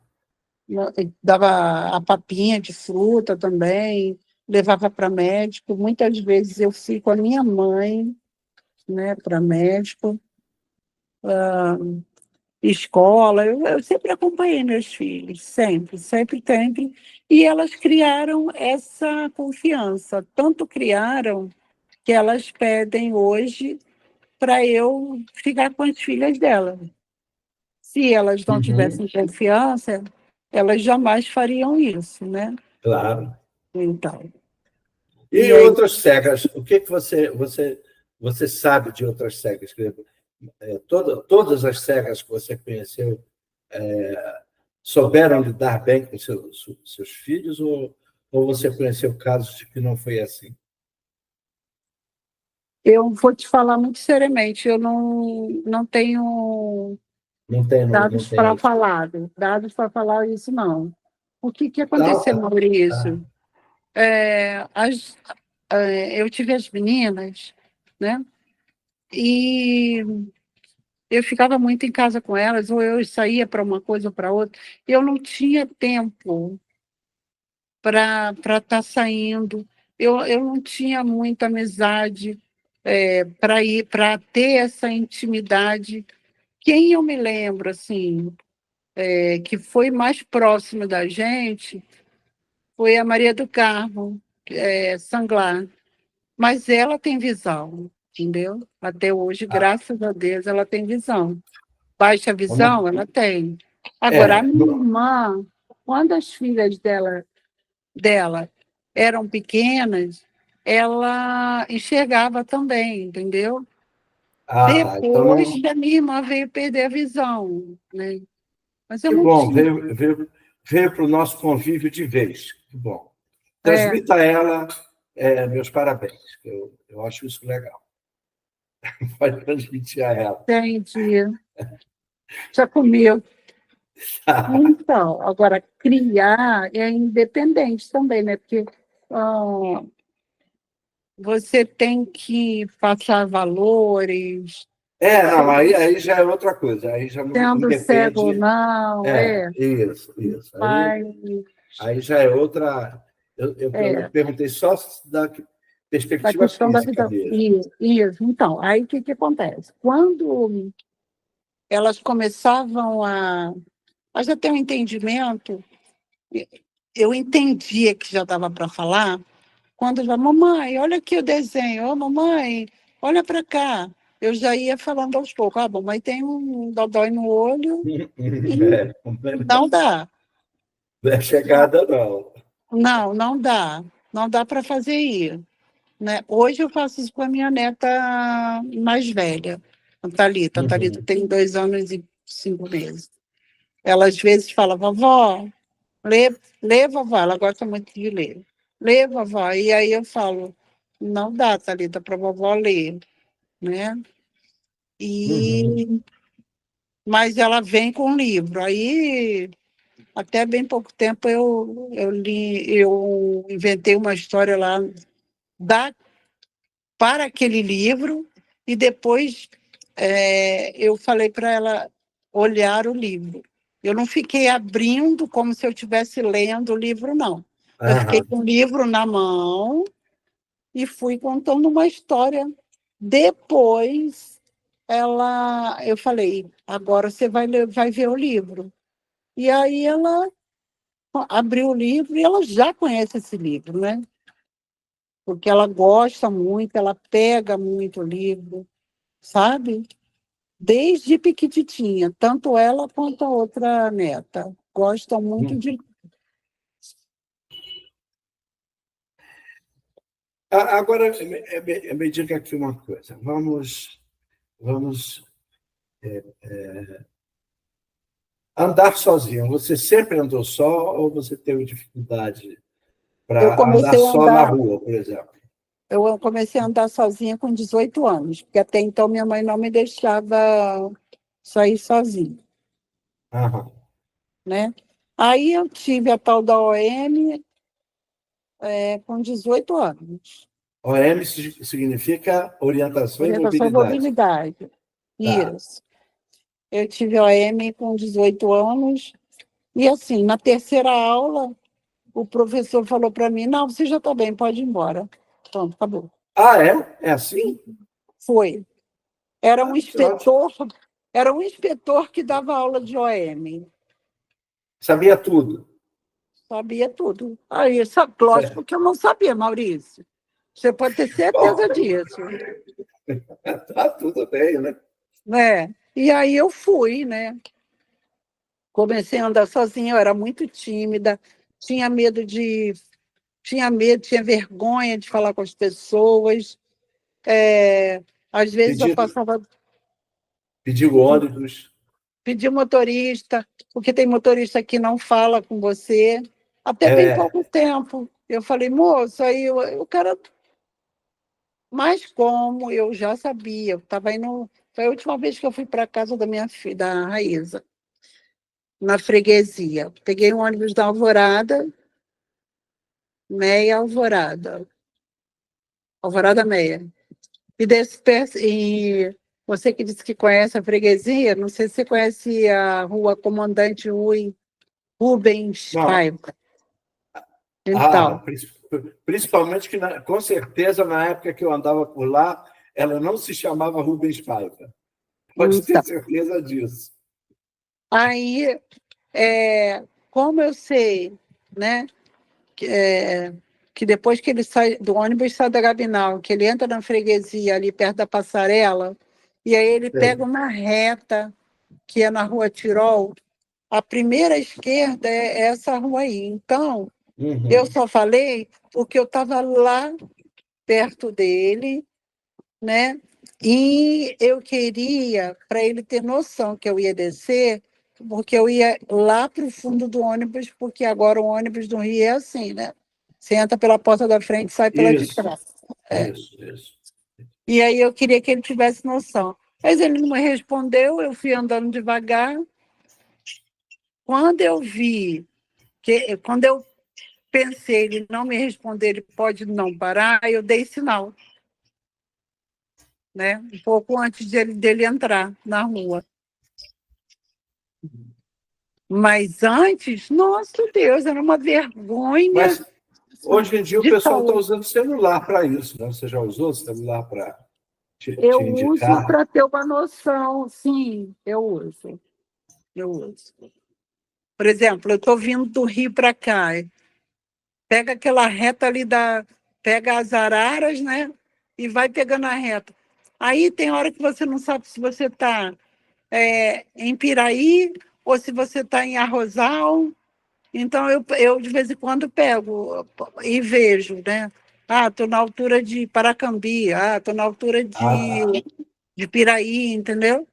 dava a papinha de fruta também, levava para médico. Muitas vezes eu fui com a minha mãe, né, para médico, escola. Eu sempre acompanhei meus filhos, sempre, sempre, sempre. E elas criaram essa confiança. Tanto criaram que elas pedem hoje para eu ficar com as filhas dela. Se elas não Uhum. tivessem confiança, elas jamais fariam isso, né? Claro. Então, E e aí outras cegas? O que você sabe de outras cegas? Todas as cegas que você conheceu souberam lidar bem com seus filhos ou você conheceu casos de que não foi assim? eu vou te falar muito seriamente, eu não tenho Não tem. dados para falar isso, não. O que Não, aconteceu, tá. Maurício? É, eu tive as meninas, né? E eu ficava muito em casa com elas, ou eu saía para uma coisa ou para outra. Eu não tinha tempo para estar saindo. Eu não tinha muita amizade para ter essa intimidade. Quem eu me lembro, assim, que foi mais próximo da gente foi a Maria do Carmo, Sanglar. Mas ela tem visão, entendeu? Até hoje, Ah, graças a Deus, ela tem visão. Baixa vamos. visão, ela tem. Agora, a É, minha irmã, quando as filhas dela eram pequenas, ela enxergava também, entendeu? tá. Então Depois não. da minha irmã veio perder a visão, né? Mas eu Que não bom, tinha. veio para o nosso convívio de vez. Que bom. É, Transmita a ela meus parabéns. Eu acho isso legal. Pode transmitir a ela. entendi. Já comeu. Então, agora, criar é independente também, né? Porque ah, você tem que passar valores, Não, aí já é outra coisa. Aí já não sendo cego ou independe. não, Isso. mas Aí já é outra. Eu é, perguntei só da da perspectiva questão da física vida. mesmo. Isso. Então, aí o que acontece? Quando elas começavam a já ter um entendimento. Eu entendia que já dava para falar, quando já, mamãe, olha aqui o desenho, oh, mamãe, olha para cá. Eu já ia falando aos poucos, ah, mamãe tem um dodói no olho e não dá. Não é chegada, não. Não dá. Não dá para fazer isso. Né? Hoje eu faço isso com a minha neta mais velha, a Thalita. A Thalita tem 2 anos e 5 meses. Ela às vezes fala, vovó, lê, vovó. Ela gosta muito de ler. Lê, vovó. E aí eu falo, não dá, Thalita, para a vovó ler. Né? Mas ela vem com um livro. Aí, até bem pouco tempo, eu inventei uma história lá para aquele livro e depois eu falei para ela olhar o livro. Eu não fiquei abrindo como se eu estivesse lendo o livro, não. Eu fiquei com o livro na mão e fui contando uma história. Depois, eu falei, agora você vai ver o livro. E aí ela abriu o livro e ela já conhece esse livro, né? Porque ela gosta muito, ela pega muito o livro, sabe? Desde pequititinha, tanto ela quanto a outra neta. Gostam muito de. Agora, me diga aqui uma coisa. Vamos andar sozinho. Você sempre andou só ou você teve dificuldade para andar só na rua, por exemplo? Eu comecei a andar sozinha com 18 anos, porque até então minha mãe não me deixava sair sozinha. Né? Aí eu tive a tal da OM com 18 anos. OM significa orientação e Orientação e mobilidade. Tá. Isso. Eu tive OM com 18 anos, e assim, na terceira aula, o professor falou para mim, não, você já está bem, pode ir embora. Pronto, acabou. Ah, é? É assim? Foi. Era um inspetor que dava aula de OM. Sabia tudo? Sabia tudo. Aí, lógico que eu não sabia, Maurício. Você pode ter certeza disso. Tá tudo bem, né? E aí eu fui, né? Comecei a andar sozinha, eu era muito tímida, tinha tinha vergonha de falar com as pessoas. Às vezes eu passava. Pediu ônibus. Pedi motorista, porque tem motorista que não fala com você. Até bem pouco tempo. Eu falei, moço, aí o cara. Mas como eu já sabia, eu estava indo. Foi a última vez que eu fui para a casa da minha filha, da Raíza, na freguesia. Peguei um ônibus da Alvorada, meia Alvorada. Alvorada meia. E você que disse que conhece a freguesia, não sei se você conhece a rua Comandante Rubens Paiva. Então. Principalmente que, com certeza, na época que eu andava por lá, ela não se chamava Rubens Paiva. Pode ter certeza disso. Aí, como eu sei, né, que depois que ele sai do ônibus, sai da Gabinal, que ele entra na freguesia ali perto da passarela, e aí ele pega uma reta, que é na Rua Tirol, a primeira esquerda é essa rua aí. Então, eu só falei porque eu estava lá perto dele, né? E eu queria, para ele ter noção que eu ia descer, porque eu ia lá para o fundo do ônibus, porque agora o ônibus do Rio é assim, né? Você entra pela porta da frente e sai pela de trás. Isso. E aí eu queria que ele tivesse noção. Mas ele não me respondeu, eu fui andando devagar. Quando eu pensei, ele não me responder, ele pode não parar, eu dei sinal. Né? Um pouco antes dele entrar na rua. Mas antes, nossa Deus, era uma vergonha. Mas hoje em dia o pessoal está usando celular para isso, né? Você já usou celular para Eu te uso indicar. para ter uma noção, sim, eu uso. Eu uso. Por exemplo, eu estou vindo do Rio para cá, pega aquela reta ali pega as araras, né? E vai pegando a reta. Aí tem hora que você não sabe se você está em Piraí ou se você está em Arrozal. Então, eu de vez em quando pego e vejo, né? Ah, estou na altura de Paracambi, estou na altura Ah, tá. de Piraí, entendeu?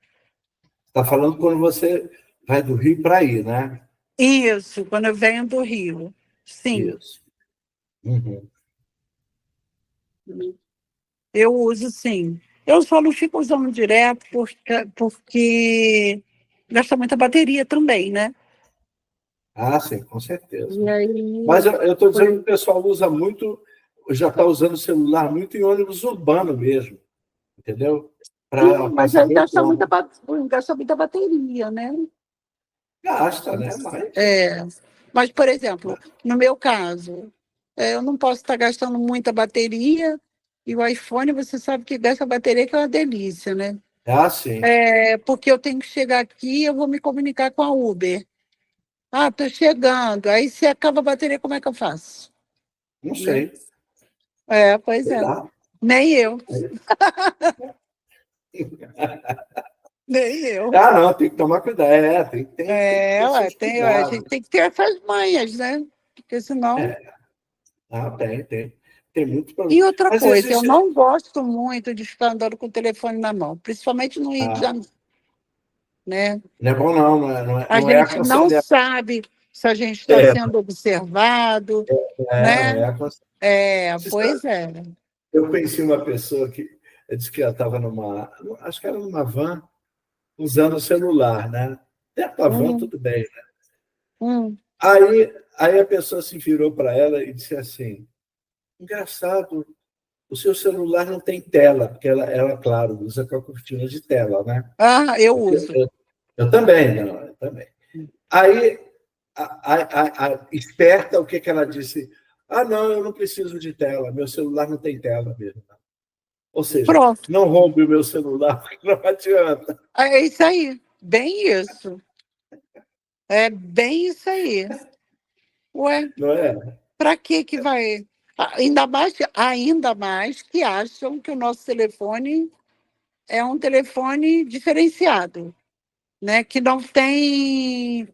Está falando quando você vai do Rio para aí, né? Isso, quando eu venho do Rio. Sim, Isso. Uhum. eu uso sim. Eu só não fico usando direto porque gasta muita bateria também, né? Ah, sim, com certeza. E Mas aí, eu estou dizendo que o pessoal usa muito, já está usando o celular muito em ônibus urbano mesmo, entendeu? sim, Para mas aí saber como. gasta muita bateria, né? Gasta, né? Mas. É, mas, por exemplo, no meu caso, eu não posso estar gastando muita bateria, e o iPhone, você sabe que gasta bateria, que é uma delícia, né? Ah, sim. Porque eu tenho que chegar aqui, eu vou me comunicar com a Uber. Ah, estou chegando. Aí, se acaba a bateria, como é que eu faço? Não Né? sei. Pois Sei é. lá. Nem eu, nem eu. Ah, não, tem que tomar cuidado. Tem que ter seus A gente cuidados. tem que ter essas manhas, né? Porque senão. É, tem. Tem muito E problema. outra Mas coisa, eu existe. não gosto muito de ficar andando com o telefone na mão, principalmente no Rio de Ah, Janeiro, né? não é bom, não. A Não é gente não aconselhável. sabe se a gente está É, sendo observado, não né? é aconselhável. Você Pois sabe, é. eu conheci uma pessoa que disse que ela estava acho que era numa van, usando o celular, né? Dentro da van, Hum, tudo bem. hum. Aí a pessoa se virou para ela e disse assim: engraçado, o seu celular não tem tela, porque ela claro, usa com a cortina de tela, né? Ah, eu Eu, uso. eu, eu também, não, eu também. Aí, esperta, o que, que ela disse? Ah, não, eu não preciso de tela, meu celular não tem tela mesmo. Ou seja, Pronto. não roube o meu celular, porque não adianta. É isso aí. Bem isso. É bem isso aí. Ué, Não é? para que vai? Ainda mais que acham que o nosso telefone é um telefone diferenciado, né? Que não tem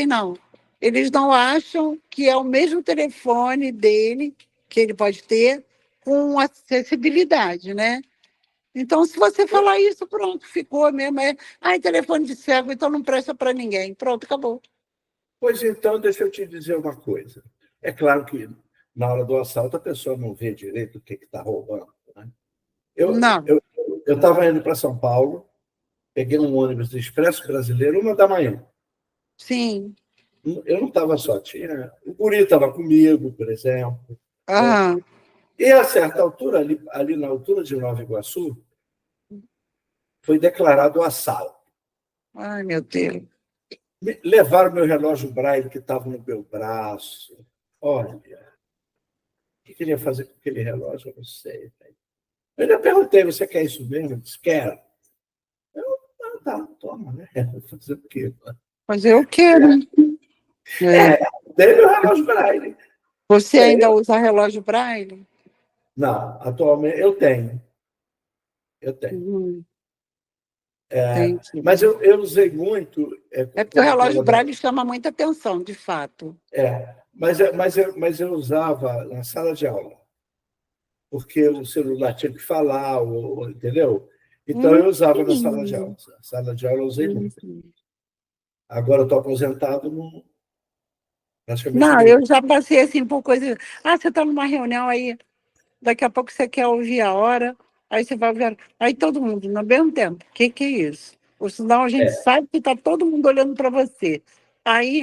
não. Eles não acham que é o mesmo telefone dele que ele pode ter com acessibilidade, né? Então, se você falar isso, pronto, ficou mesmo. Telefone de cego, então não presta para ninguém. Pronto, acabou. Pois então, deixa eu te dizer uma coisa. É claro que na hora do assalto a pessoa não vê direito o que está roubando. Né? Eu Não, eu eu estava indo para São Paulo, peguei um ônibus do Expresso Brasileiro, 1 da manhã. sim. Eu não estava só, o guri estava comigo, por exemplo. Né? Aham. E a certa altura, ali na altura de Nova Iguaçu, foi declarado o assalto. Ai, meu Deus. Levaram meu relógio Braille que estava no meu braço. Olha, o que ele ia fazer com aquele relógio? Eu não sei. Eu já perguntei, você quer isso mesmo? Ele disse, quero. Tá, toma, né? Vou fazer o quê? Fazer o quê, né? É. Dei meu relógio Braille. Você ainda Eu, usa relógio Braille? não, atualmente eu tenho. Eu tenho. Uhum, entendi. Mas eu usei muito, É porque o como relógio colaborador. Braille chama muita atenção, de fato. Mas eu usava na sala de aula, porque o celular tinha que falar, entendeu? Então eu usava na sala de aula. Sim. Na sala de aula eu usei muito. Uhum. Agora eu estou aposentado, praticamente Não, nem eu uso. já passei assim por coisas. Ah, você está numa reunião aí, daqui a pouco você quer ouvir a hora, aí você vai ouvir. Aí todo mundo, no mesmo tempo. O que é isso? Ou senão a gente É. sabe que está todo mundo olhando para você. Aí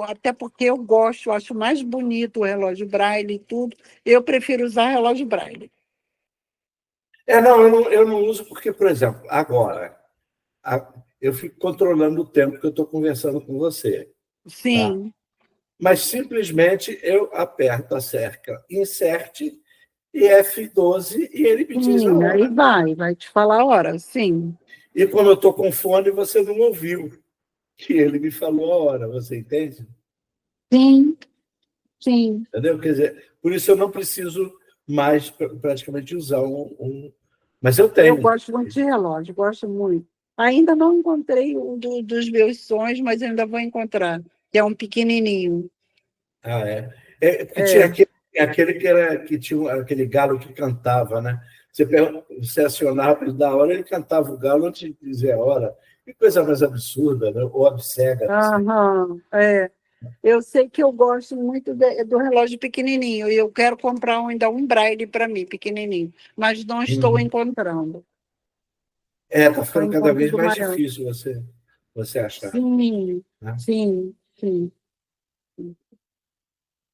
até porque eu gosto, acho mais bonito o relógio Braille e tudo, eu prefiro usar relógio Braille. Não, eu não uso porque, por exemplo, agora, eu fico controlando o tempo que eu estou conversando com você. Tá? Sim. Mas simplesmente eu aperto a cerca insert e F12, e ele me diz a Sim, aí hora. vai te falar a hora, sim. E como eu estou com fone, você não ouviu que ele me falou a hora, você entende? Sim, sim. Entendeu? Quer dizer, por isso eu não preciso mais praticamente usar mas eu Eu tenho. gosto muito de relógio, gosto muito. Ainda não encontrei dos meus sonhos, mas ainda vou encontrar, que é um pequenininho. Ah, é. Porque tinha É. aquele que tinha aquele galo que cantava, né? Você acionava ele da hora, ele cantava o galo antes de dizer a hora. Que coisa mais absurda, né? Ou obscena, não sei. Aham, é. Eu sei que eu gosto muito do relógio pequenininho e eu quero comprar ainda um Braille para mim, pequenininho, mas não estou Uhum. encontrando. Tá Estou ficando cada vez encontrando mais maior. difícil você achar, Sim, né? sim, sim.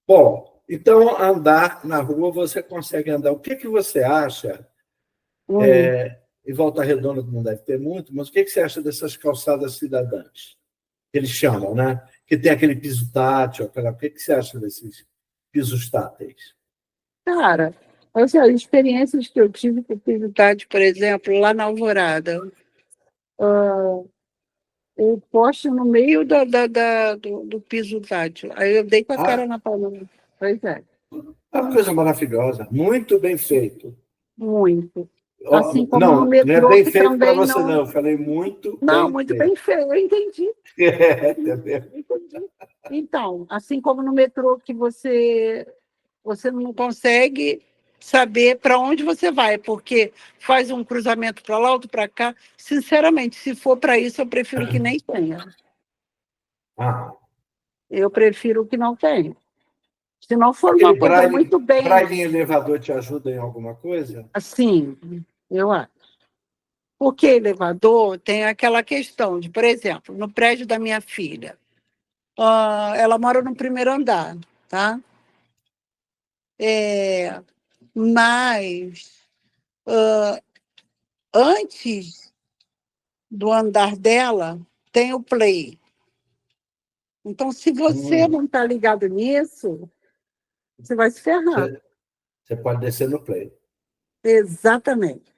Bom, então andar na rua você consegue andar. O que que você acha? Hum. Em Volta Redonda não deve ter muito, mas o que que você acha dessas calçadas cidadãs? Que eles chamam, né? Que tem aquele piso tátil, o que que você acha desses pisos táteis? Cara, assim, as experiências que eu tive com atividade, por exemplo, lá na Alvorada, eu posto no meio do piso tátil. Aí eu dei com a cara Ah, na palma. Pois é, é uma coisa maravilhosa, muito bem feito. muito. Assim como no Não é metrô, bem que feito para também você, não. não. Eu falei muito Não, bem muito feito. bem feito, eu entendi. Entendeu? Entendi. Então, assim como no metrô que você não consegue saber para onde você vai, porque faz um cruzamento para lá, outro para cá. Sinceramente, se for para isso, eu prefiro que nem tenha. Ah, Eu prefiro que não tenha. Se não for aquele uma coisa muito bem braille em elevador te ajuda em alguma coisa? assim, eu acho. Porque elevador tem aquela questão de, por exemplo, no prédio da minha filha, ela mora no primeiro andar, tá? É, mas antes do andar dela tem o play. Então, se você Hum, não está ligado nisso, você vai se ferrar. você, você pode descer no play. Exatamente,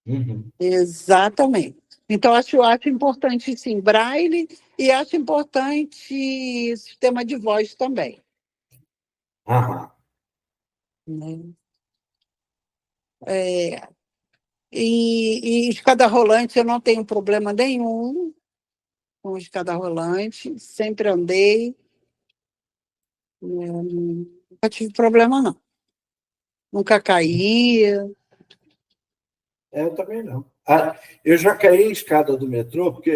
Uhum. exatamente. Então, acho importante, sim, braille e acho importante sistema de voz também. Aham. Né? É, e escada rolante, eu não tenho problema nenhum com escada rolante, sempre andei, nunca tive problema, não. Nunca caí. Eu também não. Eu já caí em escada do metrô, porque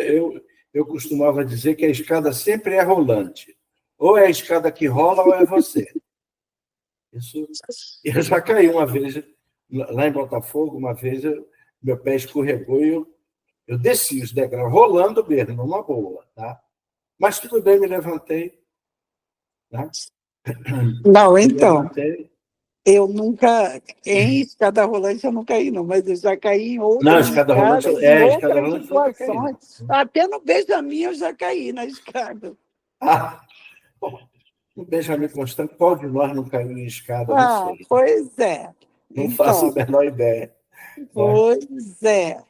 eu costumava dizer que a escada sempre é rolante. Ou é a escada que rola, ou é você. Isso, eu já caí uma vez, lá em Botafogo, uma vez, meu pé escorregou e eu desci os degraus, rolando mesmo, numa boa. Tá? Mas tudo bem, me levantei. Tá? Não, Me então, levantei. eu nunca, em escada rolante eu não caí, não, mas eu já caí em Não, outras escada rolante, escadas, em escada outras rolante nunca caí, não. situações. Até no Benjamin eu já caí na escada. Ah, bom, o Benjamin Constant, qual de nós não caiu em escada? Não Ah, sei. pois é. Não faço a Então, menor ideia. Né? pois é,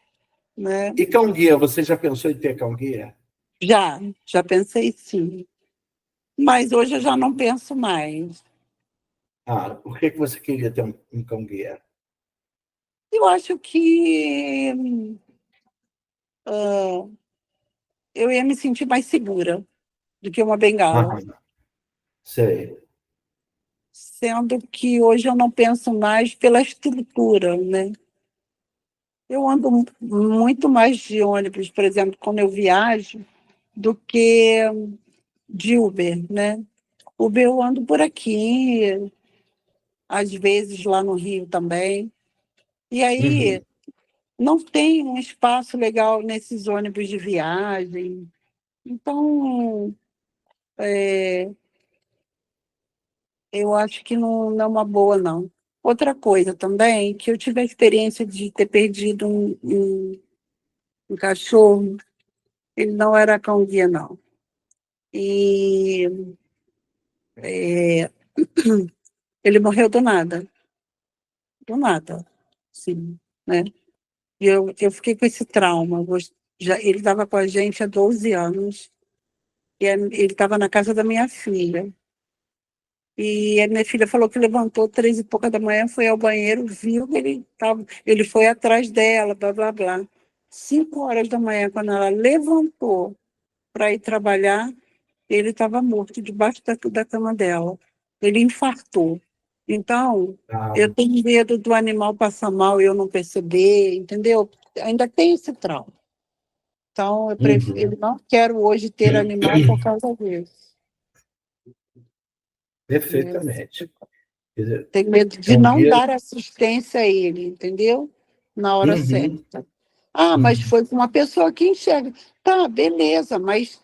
né? E cão-guia, você já pensou em ter cão-guia? Já pensei sim. Mas hoje eu já não penso mais. Por que você queria ter um cão-guia? Eu acho que eu ia me sentir mais segura do que uma bengala. Aham, sei. Sendo que hoje eu não penso mais pela estrutura, né? Eu ando muito mais de ônibus, por exemplo, quando eu viajo, do que de Uber, né? Uber eu ando por aqui, às vezes lá no Rio também. E aí Uhum. não tem um espaço legal nesses ônibus de viagem. Então, eu acho que não é uma boa, não. Outra coisa também, que eu tive a experiência de ter perdido um cachorro, ele não era cão-guia, não. E ele morreu do nada. do nada, sim, né? E eu fiquei com esse trauma. Ele estava com a gente há 12 anos, e ele estava na casa da minha filha. E a minha filha falou que levantou 3 e pouca da manhã, foi ao banheiro, viu que ele foi atrás dela, blá, blá, blá. 5 horas da manhã, quando ela levantou para ir trabalhar, ele estava morto debaixo da cama dela. Ele infartou. Então, Ah, eu tenho medo do animal passar mal e eu não perceber, entendeu? Ainda tem esse trauma. Então, eu uhum, não quero hoje ter animal por causa disso. Né? perfeitamente. Quer dizer, Tenho medo é de um não guia. dar assistência a ele, entendeu? Na hora Uhum, certa. Ah, mas uhum. foi com uma pessoa que enxerga. Tá, beleza, mas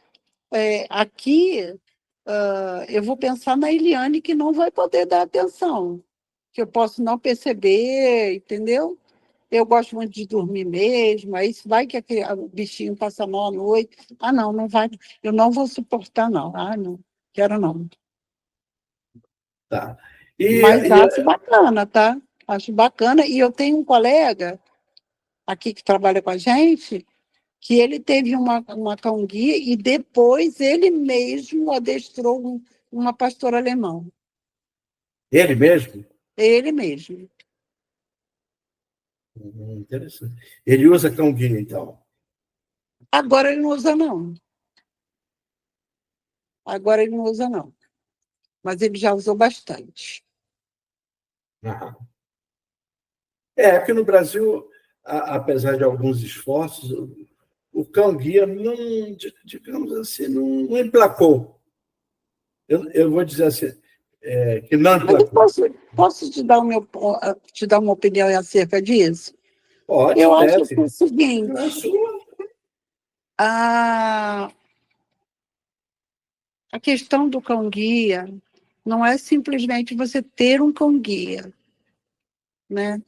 aqui eu vou pensar na Eliane que não vai poder dar atenção, que eu posso não perceber, entendeu? Eu gosto muito de dormir mesmo, aí vai que o bichinho passa mal à noite. Ah, não, não vai, eu não vou suportar, não. Ah, não, quero não. Tá. Mas E, acho bacana, tá? Acho bacana. E eu tenho um colega aqui que trabalha com a gente, que ele teve uma cão-guia e depois ele mesmo adestrou uma pastora alemão. ele mesmo? Ele mesmo. Interessante. Ele usa cão-guia, então. Agora ele não usa, não. Agora ele não usa, não. Mas ele já usou bastante. Aham. Aqui no Brasil, apesar de alguns esforços, o cão-guia não, digamos assim, não emplacou. Eu vou dizer assim, que não Mas eu emplacou. posso te dar uma opinião acerca disso? Pode, Eu acho que é o deve. A seguinte, sua. a, a questão do cão-guia não é simplesmente você ter um cão-guia, né?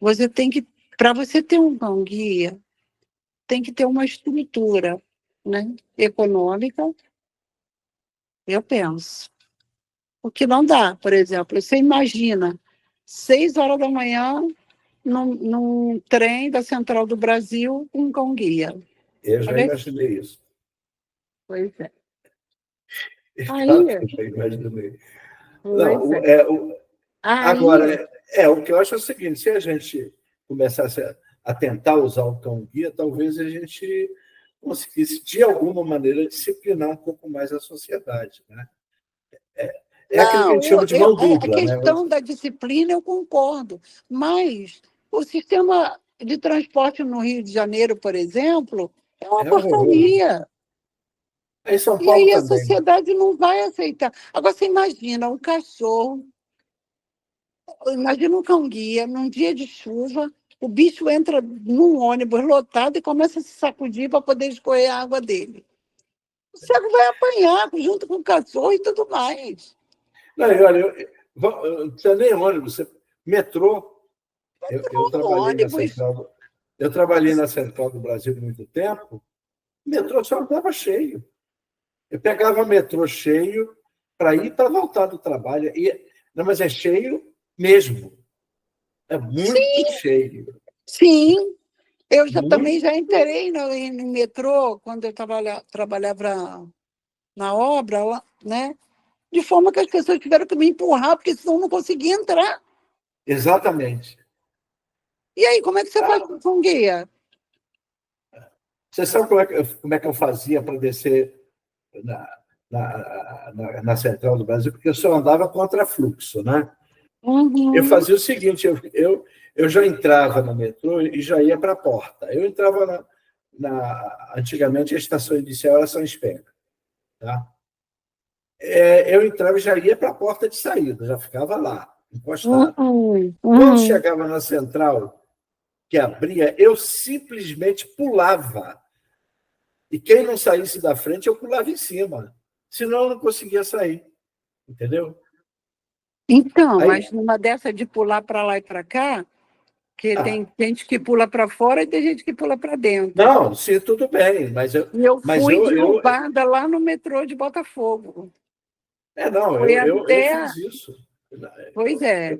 Você tem que, para você ter um cão-guia, tem que ter uma estrutura, né? Econômica, eu penso. O que não dá, por exemplo, você imagina 6 horas da manhã num trem da Central do Brasil com um cão-guia. Eu já Olha, imaginei isso. pois é. Claro Aí, que eu já imaginei. Não, pois é. Aí, agora, o que eu acho é o seguinte: se a gente começasse a tentar usar o cão-guia, talvez a gente conseguisse, de alguma maneira, disciplinar um pouco mais a sociedade. Né? É aquilo que a não, gente chama de mão a dupla. Né? questão da disciplina eu concordo, mas o sistema de transporte no Rio de Janeiro, por exemplo, é uma É horroroso. porcaria. Em São E Paulo aí a também. sociedade não vai aceitar. Agora, você imagina um cachorro, imagina um cão-guia, num dia de chuva, o bicho entra num ônibus lotado e começa a se sacudir para poder escorrer a água dele. O cego vai apanhar junto com o cachorro e tudo mais. Não, e olha, não precisa nem ônibus, metrô. Eu No trabalhei na ônibus. central, eu trabalhei na Central do Brasil muito tempo, o metrô só estava cheio. Eu pegava metrô cheio para ir para voltar do trabalho. Não, mas é cheio mesmo. É muito cheio. Sim, eu também Muito já cheio. entrei no metrô quando eu trabalhava na obra, né? De forma que as pessoas tiveram que me empurrar, porque senão eu não conseguia entrar. Exatamente. E aí, como é que você faz Ah, com guia? você sabe como é que eu fazia para descer na, na Central do Brasil? Porque eu só andava contra fluxo, né? Eu Uhum, fazia o seguinte: eu já entrava no metrô e já ia para a porta. Eu entrava antigamente a estação inicial era São Espera, tá? Eu entrava e já ia para a porta de saída, já ficava lá, encostado. uhum, Quando uhum. chegava na central, que abria, eu simplesmente pulava. E quem não saísse da frente, eu pulava em cima. Senão eu não conseguia sair, entendeu? Então, Aí, mas numa dessa de pular para lá e para cá, que ah, tem gente que pula para fora e tem gente que pula para dentro. não, sim, tudo bem, E eu mas fui derrubada lá no metrô de Botafogo. não, Foi eu até, fiz isso. Pois é.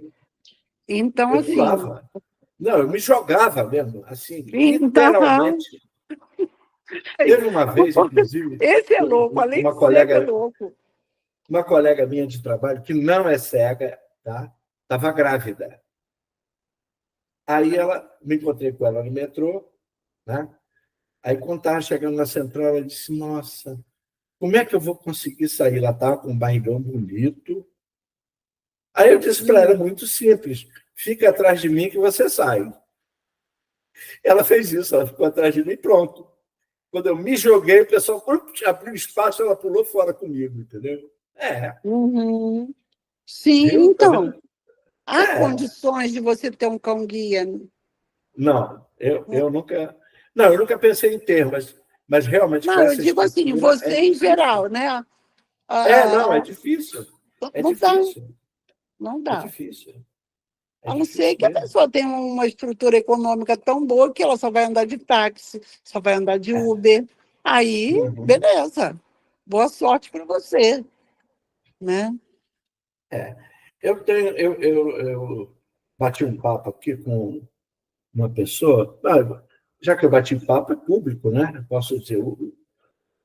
Então, Eu assim. pulava. Não, eu me jogava mesmo, assim, Então, literalmente. Teve uma vez, inclusive, esse é louco, além de ser, é louco. uma colega minha de trabalho, que não é cega, tá? Estava grávida. Aí me encontrei com ela no metrô, né? Aí, quando estava chegando na central, ela disse: Nossa, como é que eu vou conseguir sair? Ela estava com um barrigão bonito. Aí eu disse para ela: Muito simples, fica atrás de mim que você sai. Ela fez isso, ela ficou atrás de mim e pronto. Quando eu me joguei, o pessoal abriu espaço, ela pulou fora comigo, entendeu? Uhum. Sim, Viu? Tá então. vendo? Há condições de você ter um cão-guia? Não, eu nunca. Não, eu nunca pensei em ter, mas realmente com Não, eu essa digo assim, estrutura é você em difícil. geral, né? Não, é Ah, difícil. É não dá, difícil. não É dá. difícil. É A não ser difícil que a mesmo. pessoa tenha uma estrutura econômica tão boa que ela só vai andar de táxi, só vai andar de Uber. Aí, Uhum. beleza. Boa sorte para você, né? É. Eu bati um papo aqui com uma pessoa. Já que eu bati papo, é público, né? Eu posso dizer, o,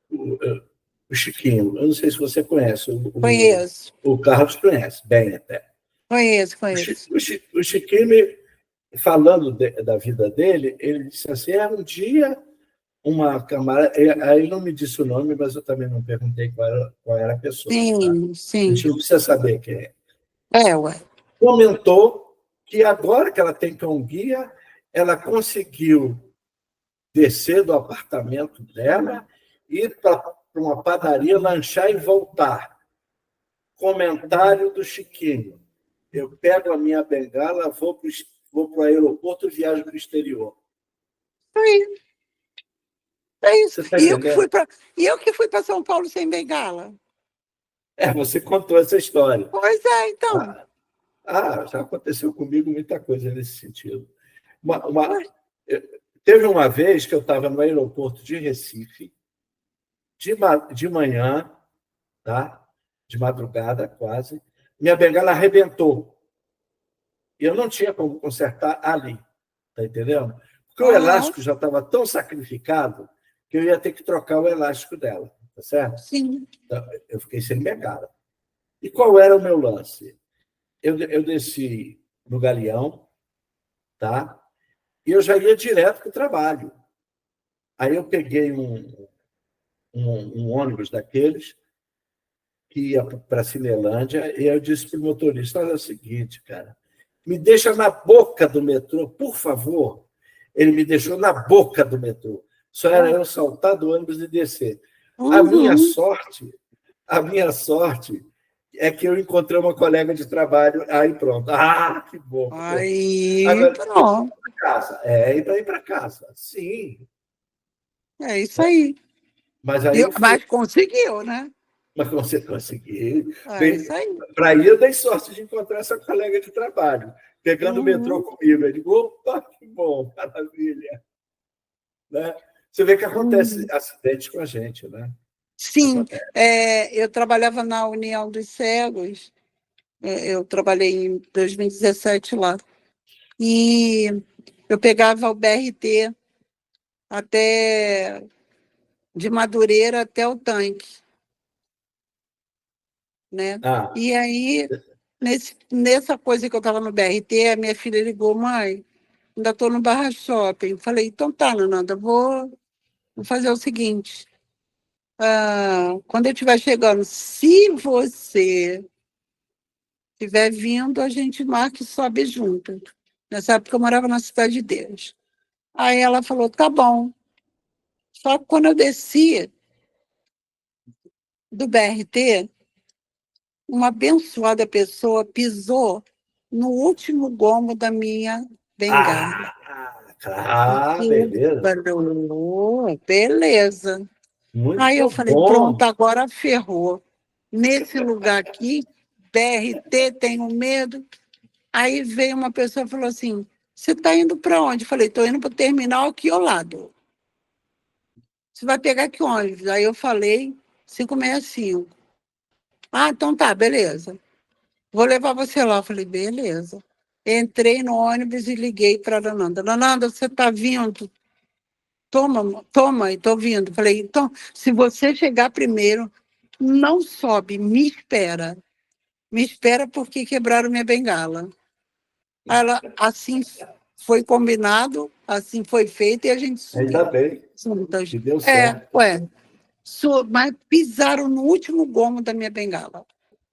o Chiquinho. Eu não sei se você conhece, Conheço, o Carlos conhece bem até. conheço, conheço. O Chiquinho, falando da vida dele, ele disse assim: um dia uma camarada. Aí ele não me disse o nome, mas eu também não perguntei qual era a pessoa. Tá? Sim, A sim. gente não precisa saber quem é. Ué. Comentou que agora que ela tem cão-guia, ela conseguiu descer do apartamento dela, ir para uma padaria, lanchar e voltar. Comentário do Chiquinho: eu pego a minha bengala, vou para o aeroporto e viajo para o exterior. Aí, é isso. Você está entendendo? E eu que fui para São Paulo sem bengala. Você contou essa história. Pois é, então. Já aconteceu comigo muita coisa nesse sentido. Uma, Ué. uma, teve uma vez que eu estava no aeroporto de Recife, de manhã, tá? De madrugada quase, minha bengala arrebentou. E eu não tinha como consertar ali, tá entendendo? Porque o Aham, elástico já estava tão sacrificado que eu ia ter que trocar o elástico dela, tá certo? sim. Então, eu fiquei sem bengala. E qual era o meu lance? Eu desci no Galeão, tá? E eu já ia direto para o trabalho. Aí eu peguei um ônibus daqueles que ia para a Cinelândia, e eu disse para o motorista: olha, é o seguinte, cara, me deixa na boca do metrô, por favor. Ele me deixou na boca do metrô. Só era eu saltar do ônibus e descer. A minha Uhum. sorte, a minha sorte é que eu encontrei uma colega de trabalho, aí pronto. Que bom. Pô. Aí, Agora, pronto. para casa. Para ir para casa. Sim. É isso aí. Mas aí eu fui. Mas conseguiu, né? Mas você conseguiu. É isso aí. Para ir, eu dei sorte de encontrar essa colega de trabalho, pegando o metrô Uhum. comigo. Eu digo: opa, que bom, maravilha. Né? Você vê que acontece Uhum. acidentes com a gente, né? Sim, Acontece. eu trabalhava na União dos Cegos, eu trabalhei em 2017 lá, e eu pegava o BRT até de Madureira até o tanque, né? Ah, E aí, nessa coisa que eu estava no BRT, a minha filha ligou: mãe, ainda estou no Barra Shopping. Falei: então tá, Nananda, vou fazer o seguinte, quando eu estiver chegando, se você estiver vindo, a gente marca e sobe junto. Nessa época eu morava na Cidade de Deus. Aí ela falou: tá bom. Só que quando eu desci do BRT, uma abençoada pessoa pisou no último gomo da minha bengala. beleza. Falou: beleza. Aí eu Muito falei: pronto, bom. agora ferrou. Nesse lugar aqui, BRT, tenho medo. Aí veio uma pessoa e falou assim: você está indo para onde? Eu falei: estou indo para o terminal aqui ao lado. Você vai pegar que ônibus? Aí eu falei: 565. Ah, então tá, beleza. vou levar você lá. Eu falei, beleza. Entrei no ônibus e liguei para a Nananda. Nananda, você está vindo? Toma, estou vindo. Falei, então, se você chegar primeiro, não sobe, me espera. Me espera porque quebraram minha bengala. Ela, assim foi combinado, assim foi feito e a gente Ainda subiu bem juntas. que deu certo. Ué, mas pisaram no último gomo da minha bengala.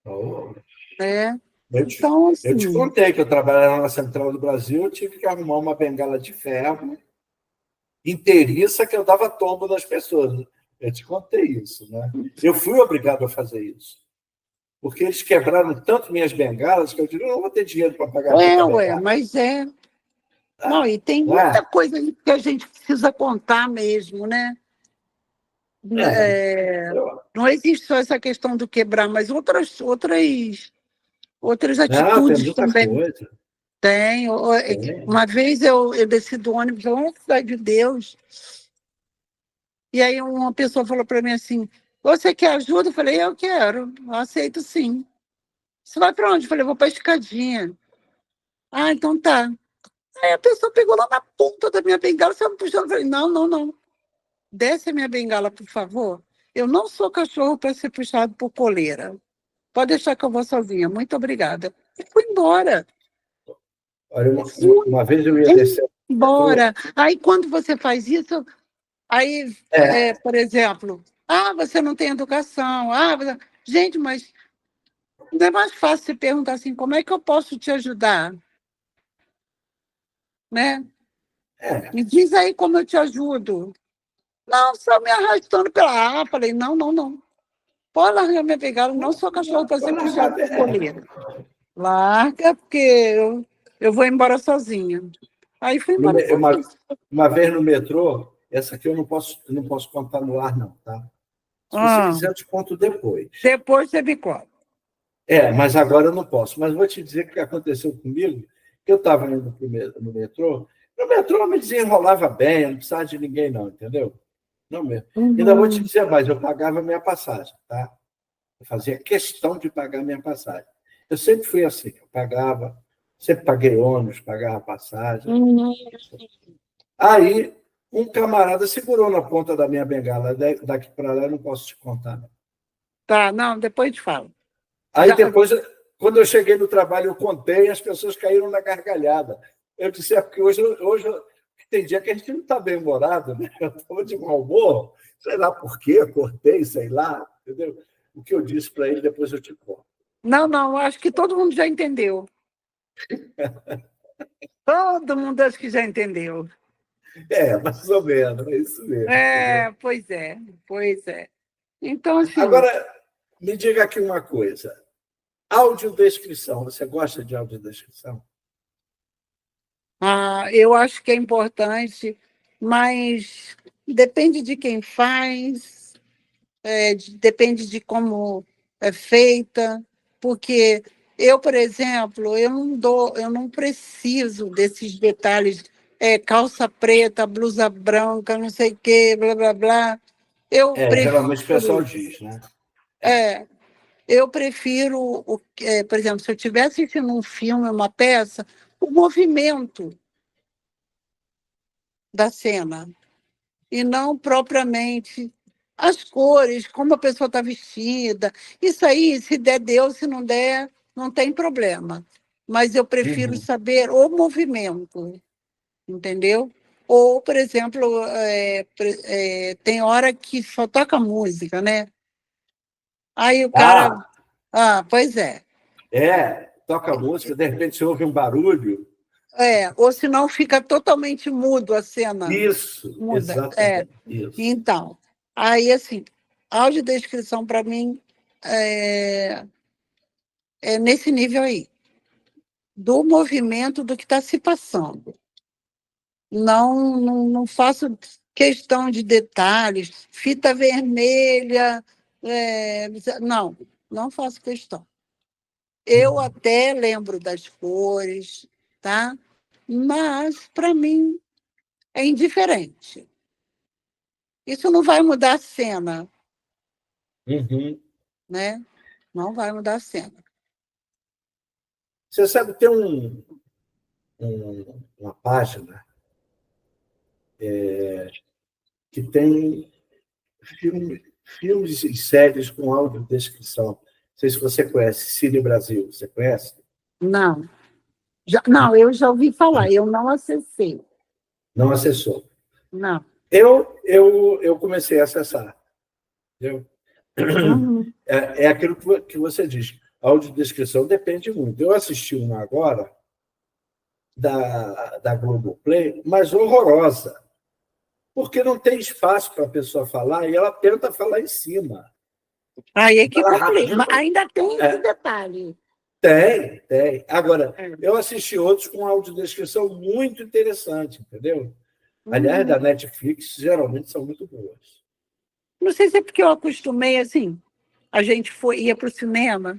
Oh, Né? eu Então, te assim, contei que eu trabalhava na Central do Brasil, eu tive que arrumar uma bengala de ferro inteiriça que eu dava tombo nas pessoas. Eu te contei isso, né? Eu fui obrigado a fazer isso. Porque eles quebraram tanto minhas bengalas que eu digo, eu não vou ter dinheiro para pagar tanta bengala. mas é. Não, e tem Não muita é? coisa aí que a gente precisa contar mesmo, né? Não existe só essa questão do quebrar, mas outras Não, tem atitudes muita também coisa. tem. Tem. Uma vez eu desci do ônibus lá na Cidade de Deus, e aí uma pessoa falou para mim assim, você quer ajuda? Eu falei, eu quero, eu aceito sim. Você vai para onde? Eu falei, vou para a escadinha. Ah, então tá. Aí a pessoa pegou lá na ponta da minha bengala, saiu me puxando. Eu falei, não, não, não. Desce a minha bengala, por favor. Eu não sou cachorro para ser puxado por coleira. Pode deixar que eu vou sozinha. Muito obrigada. E fui embora. Olha, Fui uma vez eu ia descer o metrô. embora. Aí, quando você faz isso, aí, É, por exemplo, você não tem educação. Gente, mas não é mais fácil você perguntar assim, como é que eu posso te ajudar? Né? é. Me diz aí como eu te ajudo. Não, só me arrastando pela. Falei, não, não, não. Pode largar minha bengala, não sou cachorro para ser puxado por coleira. Larga, porque eu vou embora sozinha. Aí fui embora Uma, sozinha. uma vez no metrô, essa aqui eu não posso contar no ar, não, tá? Se você quiser, eu te conto depois. Depois você me conta. Mas agora eu não posso. Mas vou te dizer o que aconteceu comigo, que eu estava indo no metrô. No metrô eu me desenrolava bem, eu não precisava de ninguém, não, entendeu? Não mesmo. Ainda vou te Uhum. dizer mais, eu pagava minha passagem, tá? Eu fazia questão de pagar minha passagem. Eu sempre fui assim, eu pagava, sempre paguei ônibus, pagava passagem. Uhum. Aí, um camarada segurou na ponta da minha bengala. Daqui para lá eu não posso te contar, não. Tá, não, depois te falo. Aí Já, depois, quando eu cheguei no trabalho, eu contei e as pessoas caíram na gargalhada. Eu disse, porque hoje tem dia que a gente não está bem-humorado, né? Eu estava de mau humor, sei lá por quê, cortei, sei lá, entendeu? O que eu disse para ele, depois eu te conto. não, não, acho que todo mundo já entendeu. Todo mundo acho que já entendeu. Mais ou menos, é isso mesmo, entendeu? Pois é, pois é. Então, assim, Agora, me diga aqui uma coisa. Audiodescrição, você gosta de audiodescrição? eu acho que é importante, mas depende de quem faz, depende de como é feita, porque eu, por exemplo, eu não preciso desses detalhes, calça preta, blusa branca, não sei o quê, blá, blá, blá. Eu Geralmente o pessoal prefiro, diz, né? é, eu prefiro, por exemplo, se eu estivesse assistindo um filme, uma peça, o movimento da cena, e não propriamente as cores, como a pessoa está vestida. Isso aí, se der, deu, se não der, não tem problema. Mas eu prefiro Uhum. saber o movimento, entendeu? Ou, por exemplo, tem hora que só toca música, né? Aí o cara. Ah, Pois é. toca música, de repente você ouve um barulho. Ou se não fica totalmente mudo a cena. Isso, Muda. exatamente, isso. Então, aí, assim, audiodescrição, para mim, é, é nesse nível aí, do movimento do que está se passando. Não, não, não faço questão de detalhes, fita vermelha, não, não faço questão. Eu até lembro das cores, tá? Mas, para mim, é indiferente. Isso não vai mudar a cena, Uhum. né? Não vai mudar a cena. Você sabe, tem uma página que tem filmes e séries com audiodescrição. Não sei se você conhece, Cine Brasil. Você conhece? Não. Não, eu já ouvi falar, eu não acessei. Não acessou. Não. Eu comecei a acessar. Entendeu? Uhum. É aquilo que você diz. A audiodescrição depende muito. Eu assisti uma agora, da Globoplay, mas horrorosa, porque não tem espaço para a pessoa falar e ela tenta falar em cima. Aí é que Fala complica. rápido. Mas ainda tem esse É, detalhe. tem. Agora, É. eu assisti outros com audiodescrição muito interessante, entendeu? Aliás, Uhum. da Netflix, geralmente são muito boas. Não sei se é porque eu acostumei, assim, a gente ia para o cinema,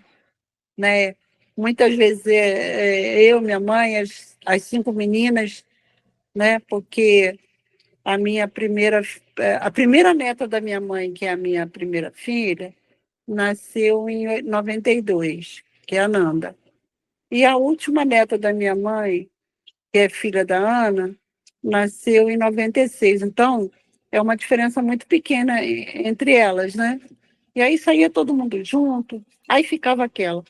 né? Muitas vezes eu, minha mãe, as 5 meninas, né? Porque a primeira neta da minha mãe, que é a minha primeira filha, nasceu em 92, que é a Nanda. E a última neta da minha mãe, que é filha da Ana, nasceu em 96. Então, é uma diferença muito pequena entre elas, né? E aí saía todo mundo junto, aí ficava aquela.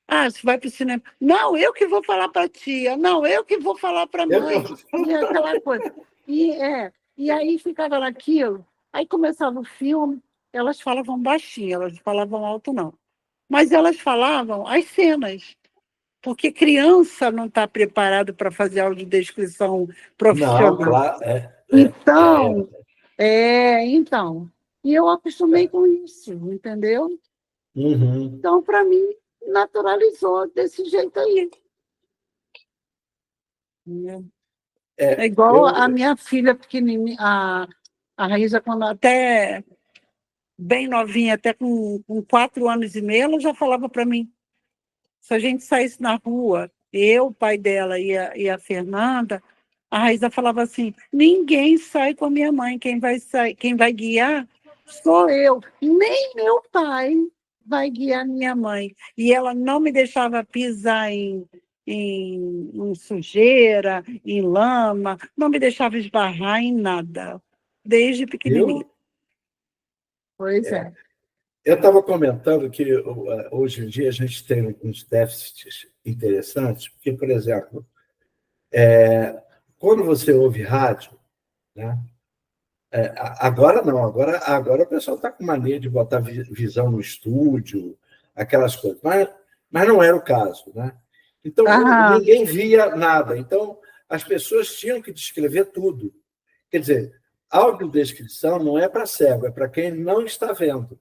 Ah, você vai para o cinema. Não, eu que vou falar para a tia. Não, eu que vou falar para a Eu, mãe. E aquela coisa. E aí ficava naquilo. Aí começava o filme, elas falavam baixinho, elas não falavam alto, não. Mas elas falavam as cenas, porque criança não está preparado para fazer audiodescrição não, profissional. claro. Então, então. E eu acostumei com isso, entendeu? Uhum. Então, para mim, naturalizou desse jeito aí. É igual Eu, a minha filha pequenininha, a Raíza, quando até bem novinha, até com 4 anos e meio, ela já falava para mim, se a gente saísse na rua, eu, o pai dela e a Fernanda, a Raíza falava assim, ninguém sai com a minha mãe, quem vai guiar sou eu, nem meu pai vai guiar minha mãe. E ela não me deixava pisar em sujeira, em lama, não me deixava esbarrar em nada, desde pequenininha. eu, Pois é. eu estava comentando que hoje em dia a gente tem uns déficits interessantes, porque, por exemplo, quando você ouve rádio, né? Agora não, agora o pessoal está com mania de botar visão no estúdio, aquelas coisas, mas não era o caso, né? Então, Aham, ninguém via nada, então as pessoas tinham que descrever tudo. Quer dizer, audiodescrição não é para cego, é para quem não está vendo.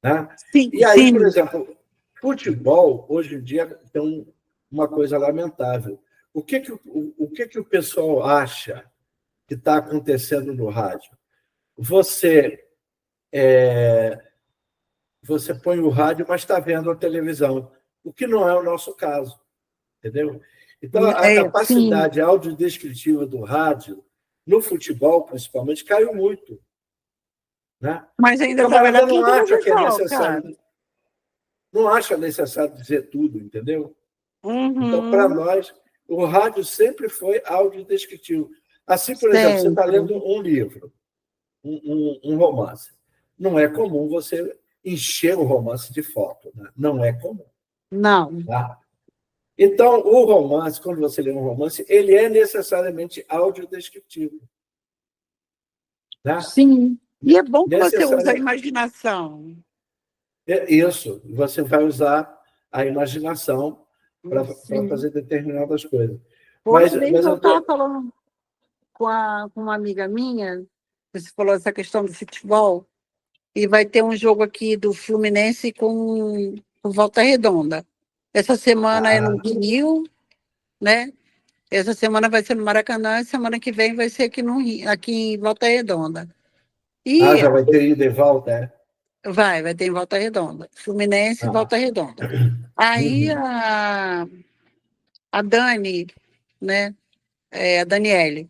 Né? sim, E aí, por sim. exemplo, futebol, hoje em dia, tem uma coisa lamentável. O que o pessoal acha que está acontecendo no rádio? Você, você põe o rádio, mas está vendo a televisão, o que não é o nosso caso, entendeu? Então, a Sim, capacidade audiodescritiva do rádio, no futebol, principalmente, caiu muito. Né? mas O ainda está camarada melhor que não a acha que é televisão, cara. necessário, não acha necessário dizer tudo, entendeu? Então, para Uhum, nós, o rádio sempre foi audiodescritivo. Assim, por exemplo, você está sempre. lendo um livro, um romance. Não é comum você encher o romance de foto. Né? Não é comum. Não, Tá? Então, o romance, quando você lê um romance, ele é necessariamente audiodescritivo. Né? sim. E é bom que você usa a Necessário. imaginação. É isso. Você vai usar a imaginação para Sim. fazer determinadas coisas. Hoje Mas mesmo eu eu estava tô... falando com uma amiga minha, você falou essa questão do futebol, e vai ter um jogo aqui do Fluminense com Volta Redonda. Essa semana é no ah, Rio, né? Essa semana vai ser no Maracanã, e semana que vem vai ser aqui no Rio, aqui em Volta Redonda. E já vai ter ida e volta, é? vai ter em Volta Redonda. Fluminense e Ah, Volta Redonda. Aí uhum. a Dani, né? A Daniele,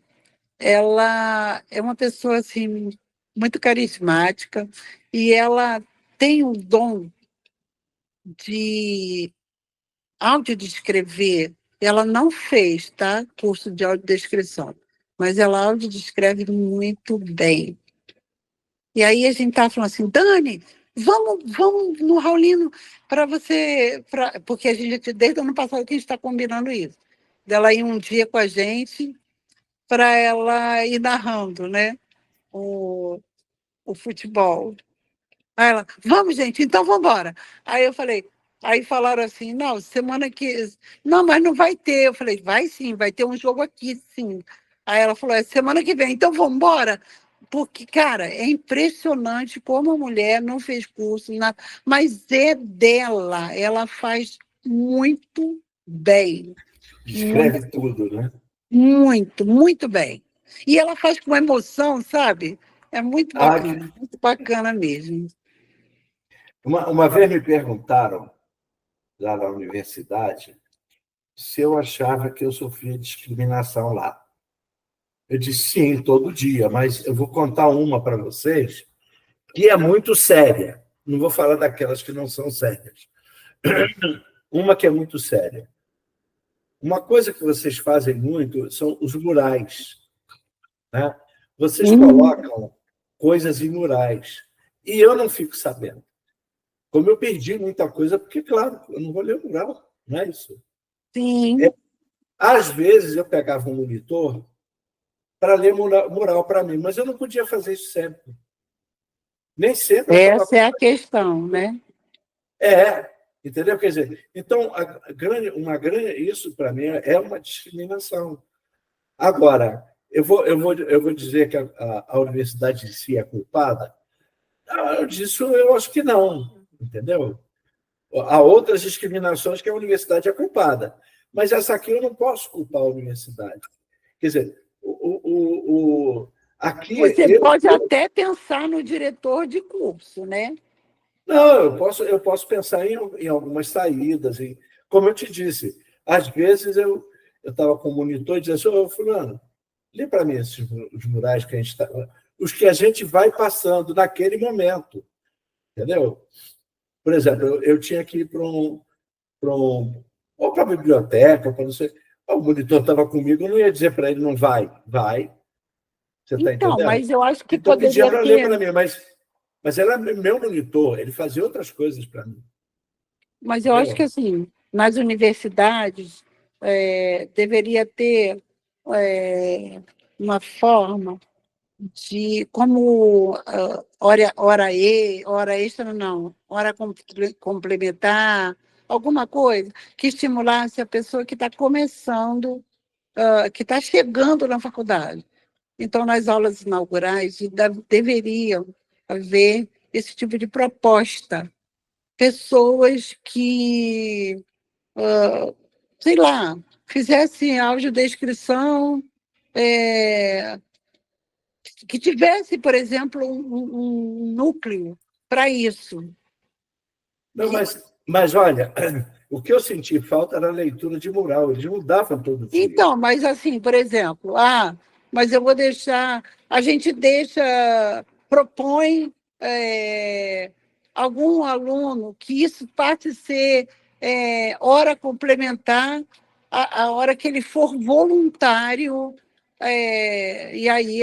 ela é uma pessoa assim muito carismática e ela tem um dom de audiodescrever, ela não fez, tá? Curso de audiodescrição, mas ela audiodescreve muito bem. E aí a gente estava falando assim, Dani, vamos no Raulino para você, porque a gente, desde o ano passado que a gente está combinando isso, dela ir um dia com a gente para ela ir narrando, né? O futebol. Aí ela, vamos, gente, então vamos embora. Aí eu falei, aí falaram assim, não, semana que. Não, mas não vai ter. Eu falei, vai sim, vai ter um jogo aqui, sim. Aí ela falou, é semana que vem, então vamos embora. Porque, cara, é impressionante como a mulher não fez curso, mas é dela, ela faz muito bem. Descreve tudo, né? Muito, muito bem. E ela faz com emoção, sabe? É Ah, muito bacana mesmo. uma vez me perguntaram, lá na universidade, se eu achava que eu sofria discriminação lá. Eu disse sim, todo dia, mas eu vou contar uma para vocês que é muito séria. Não vou falar daquelas que não são sérias. Uma que é muito séria. Uma coisa que vocês fazem muito são os murais, né? Vocês colocam coisas em murais. E eu não fico sabendo. Como eu perdi muita coisa, porque, claro, eu não vou ler o mural, não é isso? Sim. Às vezes eu pegava um monitor para ler mural para mim, mas eu não podia fazer isso sempre. Nem sempre eu estava. Essa é a questão, né? Entendeu? Quer dizer, então, isso para mim é uma discriminação. Agora, eu vou dizer que a universidade em si é culpada? Disso eu acho que não, entendeu? Há outras discriminações que a universidade é culpada, mas essa aqui eu não posso culpar a universidade. Quer dizer, aqui. Você pode até pensar no diretor de curso, né? Não, eu posso pensar em algumas saídas. Como eu te disse, às vezes eu estava com o monitor e dizia assim, ô, fulano, lê para mim os murais que a gente está. Os que a gente vai passando naquele momento. Entendeu? Por exemplo, eu tinha que ir ou para a biblioteca, ou para não sei. O monitor estava comigo, eu não ia dizer para ele, não vai. Vai. Você está Então, entendendo? mas eu acho que então, pedia poderia para ler ter. para mim, mas era meu monitor, ele fazia outras coisas para mim. Mas eu acho que, assim, nas universidades, deveria ter uma forma de, como hora extra, não, hora complementar, alguma coisa que estimulasse a pessoa que está começando, que está chegando na faculdade. Então, nas aulas inaugurais, deveriam haver esse tipo de proposta. Pessoas que, sei lá, fizessem audiodescrição, que tivesse, por exemplo, um núcleo para isso. Não, mas olha, o que eu senti falta era a leitura de mural, eles mudavam todo dia. Então, mas assim, por exemplo, mas eu vou deixar, a gente propõe algum aluno que isso passe a ser hora complementar, a hora que ele for voluntário, e aí,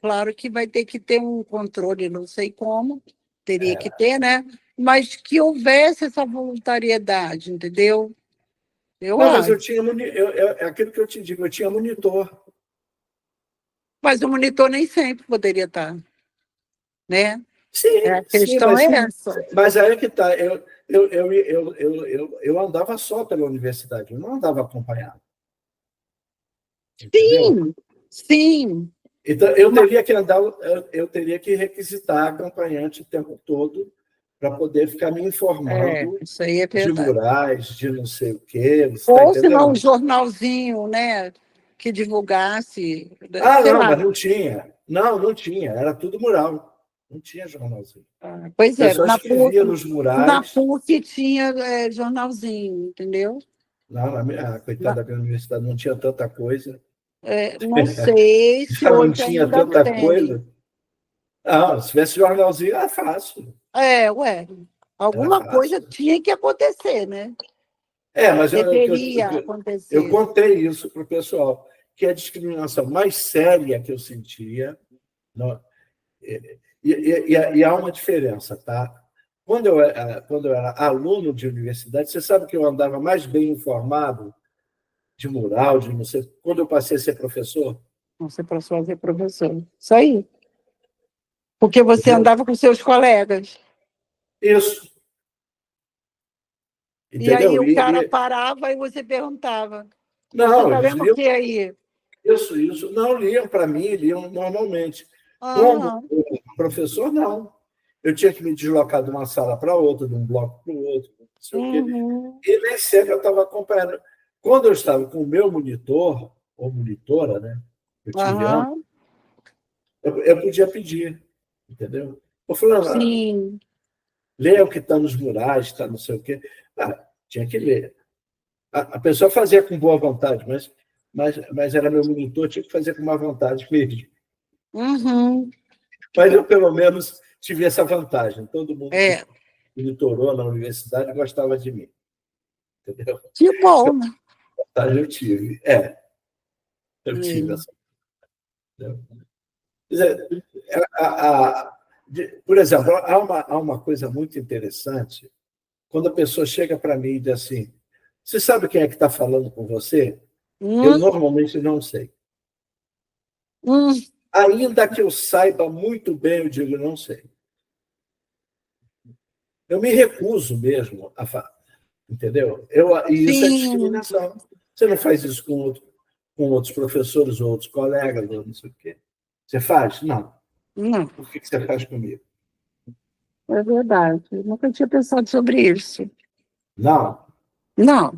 claro que vai ter que ter um controle, não sei como, teria que ter, né? Mas que houvesse essa voluntariedade, entendeu? Eu Não, mas acho. eu tinha é aquilo que eu te digo, eu tinha monitor. Mas o monitor nem sempre poderia estar, né? Sim, A sim, questão é essa. mas aí é que está. Eu andava só pela universidade, eu não andava acompanhado. Entendeu? Sim, sim. Então, eu teria que requisitar acompanhante o tempo todo para poder ficar me informando Isso aí é de verdade. murais, de não sei o quê. Você está Ou se não, um entendendo? jornalzinho, né, que divulgasse, sei Não, lá. mas não tinha. Não tinha. Era tudo mural. Não tinha jornalzinho. Pois O é, pessoal escrevia nos na murais. PUC tinha jornalzinho, entendeu? Não, coitada da minha universidade não tinha tanta coisa. Não sei se Já não hoje tinha ainda tanta tem. coisa. Não, se tivesse jornalzinho, era fácil. Ué, Era alguma coisa fácil. tinha que acontecer, né? Mas Deveria eu acontecer. contei isso para o pessoal, que a discriminação mais séria que eu sentia, não, e há uma diferença, tá? Quando eu era aluno de universidade, você sabe que eu andava mais bem informado de mural, de não sei, quando eu passei a ser professor, Você passou a ser professor. Isso aí. Porque você entendeu? andava com seus colegas. Isso, E aí entendeu? o cara parava e você perguntava: você Não, está eles lendo o liam que aí? isso. Não liam para mim, liam normalmente. Como Ah, professor, não. Eu tinha que me deslocar de uma sala para outra, de um bloco para o outro, não sei o quê. uhum, E nem sempre eu estava acompanhando. Quando eu estava com o meu monitor, ou monitora, né? Eu tive ambos, aham, eu podia pedir, entendeu? Eu falei, sim. lê o que está nos murais, está não sei o quê. Tinha que ler. A pessoa fazia com boa vontade, mas era meu monitor, tinha que fazer com má vontade mesmo. Uhum, Mas eu, pelo menos, tive essa vantagem. Todo mundo que é, monitorou na universidade gostava de mim, entendeu? que bom, né? Vantagem eu tive. Eu tive Hum, essa. Entendeu? Quer dizer, por exemplo, há uma coisa muito interessante quando a pessoa chega para mim e diz assim: você sabe quem é que está falando com você? Eu hum, normalmente não sei. hum, Ainda que eu saiba muito bem, eu digo não sei. Eu me recuso mesmo a falar, entendeu? E isso é sim. discriminação. Você não faz isso com outros professores ou outros colegas, ou não sei o quê. Você faz? Não. Não, Por que você faz comigo? é verdade. Eu nunca tinha pensado sobre isso. Não. Não.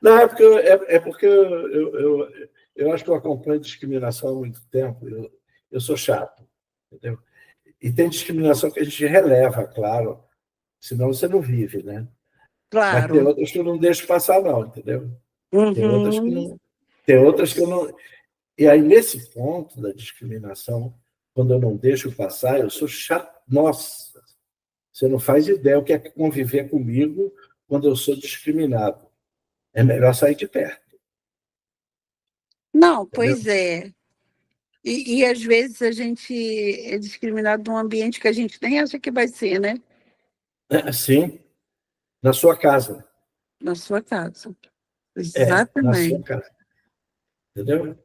Não, é porque eu acho que eu acompanho discriminação há muito tempo. Eu sou chato, entendeu? E tem discriminação que a gente releva, claro, senão você não vive, né? Mas tem Claro. outras que eu não deixo passar, não, entendeu? Tem outras que Uhum. não. Tem outras que eu não. E aí, nesse ponto da discriminação, quando eu não deixo passar, eu sou chato. Nossa, você não faz ideia o que é conviver comigo quando eu sou discriminado. É melhor sair de perto, Não, entendeu? pois é. E às vezes a gente é discriminado num ambiente que a gente nem acha que vai ser, né? Sim, na sua casa. Na sua casa. Na sua Exatamente. casa, entendeu?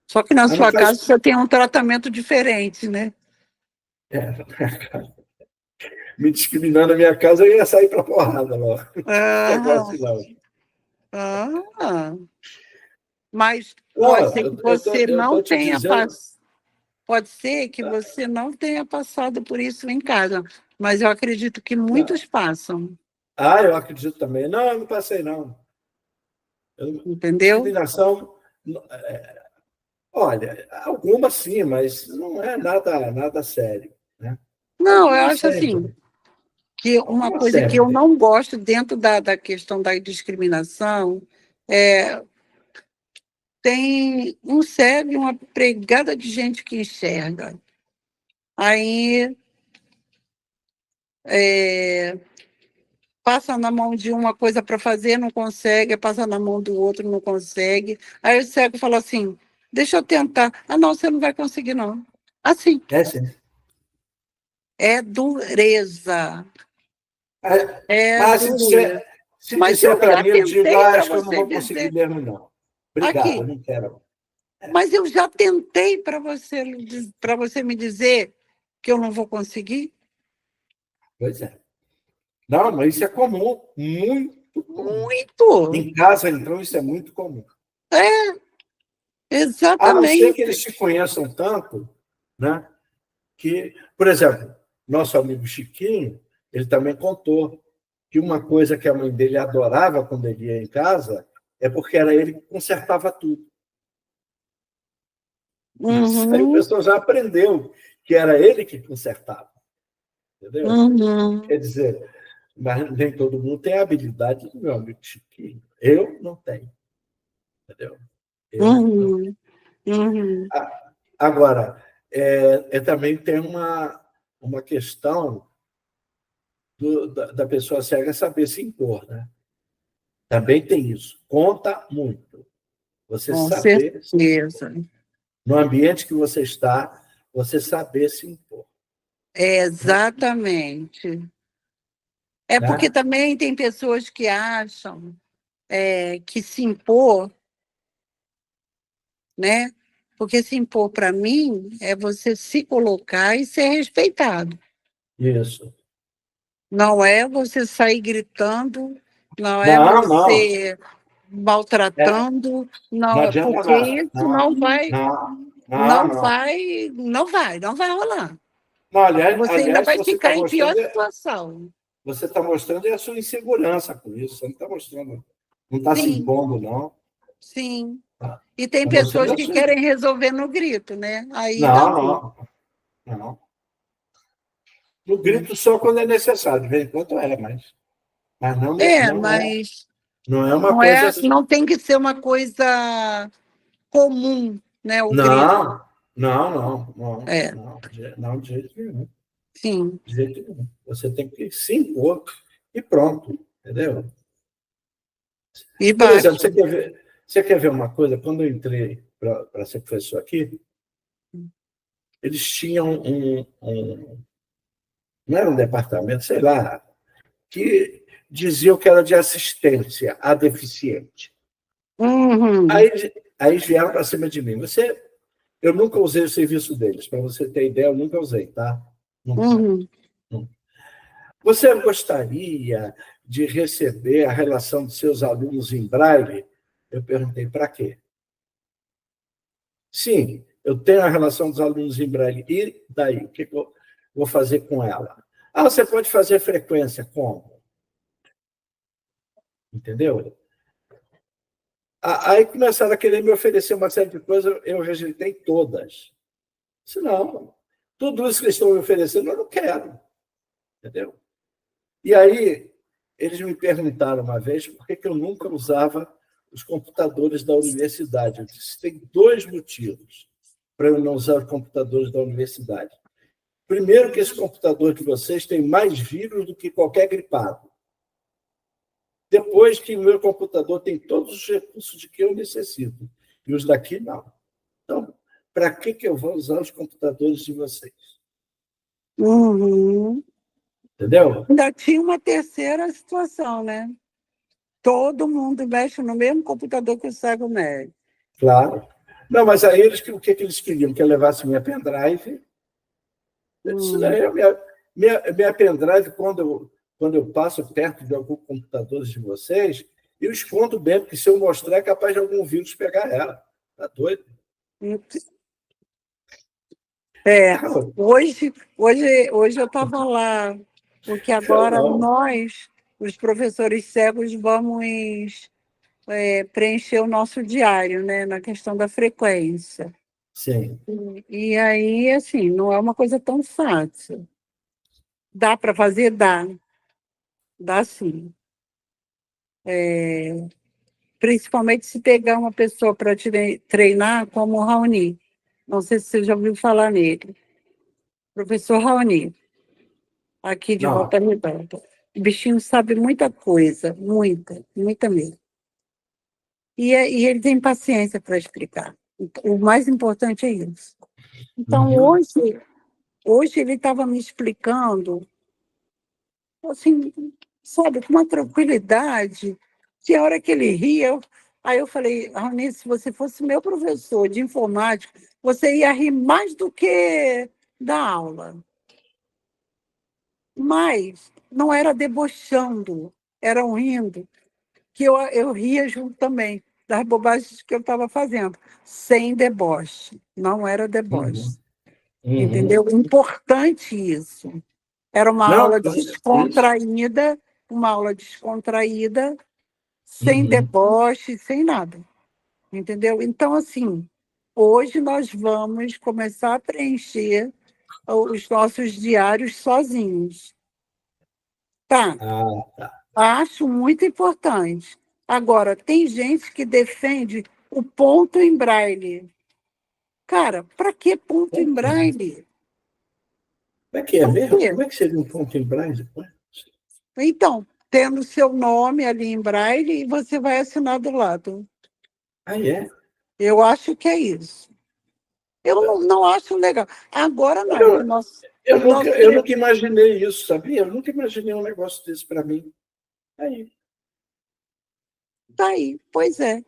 Só que na Mas não sua faz. casa você tem um tratamento diferente, né? É, me discriminando na minha casa, eu ia sair para porrada logo. Não Ah, negócio, não. ah, mas pode Não, ser que você eu não tô te tenha dizendo. pode ser que você não tenha passado por isso em casa, mas eu acredito que Não. muitos passam, Eu acredito também. Não, eu não passei, não. entendeu? Discriminação, olha, algumas sim, mas não é nada sério, né? Não, eu Algumas acho assim, servem, que uma algumas coisa que eu servem. não gosto dentro da questão da discriminação é tem um cego e uma pregada de gente que enxerga. Aí é, passa na mão de uma coisa para fazer, não consegue, passa na mão do outro, não consegue. Aí o cego fala assim: deixa eu tentar. Ah, não, você não vai conseguir, não. Assim, Sim. é dureza. Ah, É Mas dureza. se Mas disser eu para já mim, eu digo, tentei para acho que eu não você vou conseguir dizer mesmo, não. Obrigado, eu aqui. não quero. Mas eu já tentei para você me dizer que eu não vou conseguir. Pois é. Não, mas isso é comum, muito comum. Muito. Em casa, então, isso é muito comum. É, A não ser que exatamente. eles se conheçam tanto, né? Que, por exemplo, nosso amigo Chiquinho, ele também contou que uma coisa que a mãe dele adorava quando ele ia em casa é porque era ele que consertava tudo. Isso aí o Uhum, pessoal já aprendeu que era ele que consertava, entendeu? uhum, Quer dizer, mas nem todo mundo tem a habilidade do meu amigo Chiquinho. Eu não tenho, entendeu? Eu não. uhum, uhum. Agora, também tem uma questão da pessoa cega saber se impor, né? Também tem isso. Conta muito. Você Com saber, certeza. no ambiente que você está, você saber se impor. Exatamente. É porque Né? também tem pessoas que acham que se impor, né? Porque se impor, para mim, é você se colocar e ser respeitado. Isso. Não é você sair gritando, não é Não, não. você É, maltratando, não não, adianta porque nada. isso não vai, Não, não, não não. vai, não vai rolar. Não, Você ainda aliás, vai ficar em pior situação. você está mostrando a sua insegurança com isso. Você não está mostrando, não está se Sim, impondo, não. sim. Está E tem mostrando pessoas a que sua. querem resolver no grito, né? Aí dá Não, ruim. não. No grito só quando é necessário, de vez em quando mas não, Mas não é uma coisa. não tem que ser uma coisa comum, né? O grito. Não, É, não, de jeito nenhum. sim. De jeito nenhum. Você tem que se impor e pronto, entendeu? E Por exemplo, basta. você quer ver uma coisa? Quando eu entrei para ser professor aqui, eles tinham não era um departamento, sei lá, que diziam que era de assistência a deficiente. Uhum, Aí vieram para cima de mim. Eu nunca usei o serviço deles, para você ter ideia, eu nunca usei, tá? Nunca. uhum. Você gostaria de receber a relação dos seus alunos em braille? Eu perguntei, para quê? Sim, eu tenho a relação dos alunos em braille. E daí? O que eu vou fazer com ela? Ah, você pode fazer frequência. Como? Entendeu? Aí começaram a querer me oferecer uma série de coisas, eu rejeitei todas. Disse, não, tudo isso que eles estão me oferecendo, eu não quero. Entendeu? E aí, eles me perguntaram uma vez por que eu nunca usava os computadores da universidade. Eu disse, tem dois motivos para eu não usar os computadores da universidade. Primeiro, que esse computador de vocês tem mais vírus do que qualquer gripado. Depois, que o meu computador tem todos os recursos de que eu necessito. E os daqui, não. Então, para que eu vou usar os computadores de vocês? Uhum. Entendeu? Ainda tinha uma terceira situação, né? Todo mundo mexe no mesmo computador que o cego mexe. Claro. Não, mas aí o que eles queriam? Que eu levasse minha pendrive. Eu disse, Hum. não, minha pendrive, quando eu passo perto de algum computador de vocês, eu escondo bem, porque se eu mostrar, é capaz de algum vírus pegar ela. Tá doido? É, Não, hoje eu estava lá, porque eu agora não. nós, os professores cegos, vamos preencher o nosso diário, né, na questão da frequência. Sim. E aí, assim, não é uma coisa tão fácil. Dá para fazer? Dá sim. Principalmente se pegar uma pessoa para treinar, como o Raoni. Não sei se você já ouviu falar nele. Professor Raoni, aqui de Volta Não. Redonda. O bichinho sabe muita coisa, muita, muita mesmo. E ele tem paciência para explicar. O mais importante é isso. Então, Uhum. hoje ele estava me explicando, assim, sabe, com uma tranquilidade, que a hora que ele ria, aí eu falei, Raoni, se você fosse meu professor de informática, você ia rir mais do que da aula. Mas não era debochando, era rindo, que eu ria junto também das bobagens que eu estava fazendo, sem deboche, não era deboche, Uhum. Uhum. entendeu? Importante isso. Era Não, com certeza. uma aula descontraída, sem Uhum. deboche, sem nada, entendeu? Então, assim, hoje nós vamos começar a preencher os nossos diários sozinhos. Tá, Ah, acho muito importante. Agora, tem gente que defende o ponto em braille. Cara, para que ponto em braille? como é que é Para mesmo? quê? Como é que seria um ponto em braille? Então, tendo seu nome ali em braille e você vai assinar do lado. Ah, é? Eu acho que é isso. Eu não acho legal. Agora não, que Eu, o nosso eu nunca imaginei isso, sabia? Eu nunca imaginei um negócio desse para mim. Aí, tá aí, pois é.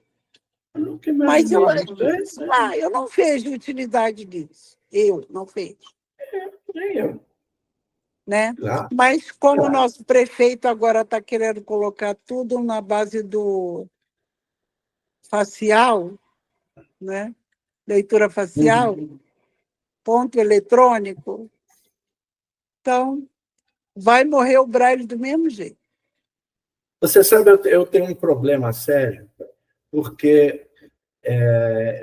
eu nunca Mas imaginei isso. eu não vejo utilidade disso. Eu não vejo, Nem eu. né? Claro, Mas como o claro. nosso prefeito agora está querendo colocar tudo na base do facial, né? Leitura facial, Uhum. ponto eletrônico, então vai morrer o braille do mesmo jeito. Você sabe, eu tenho um problema sério, porque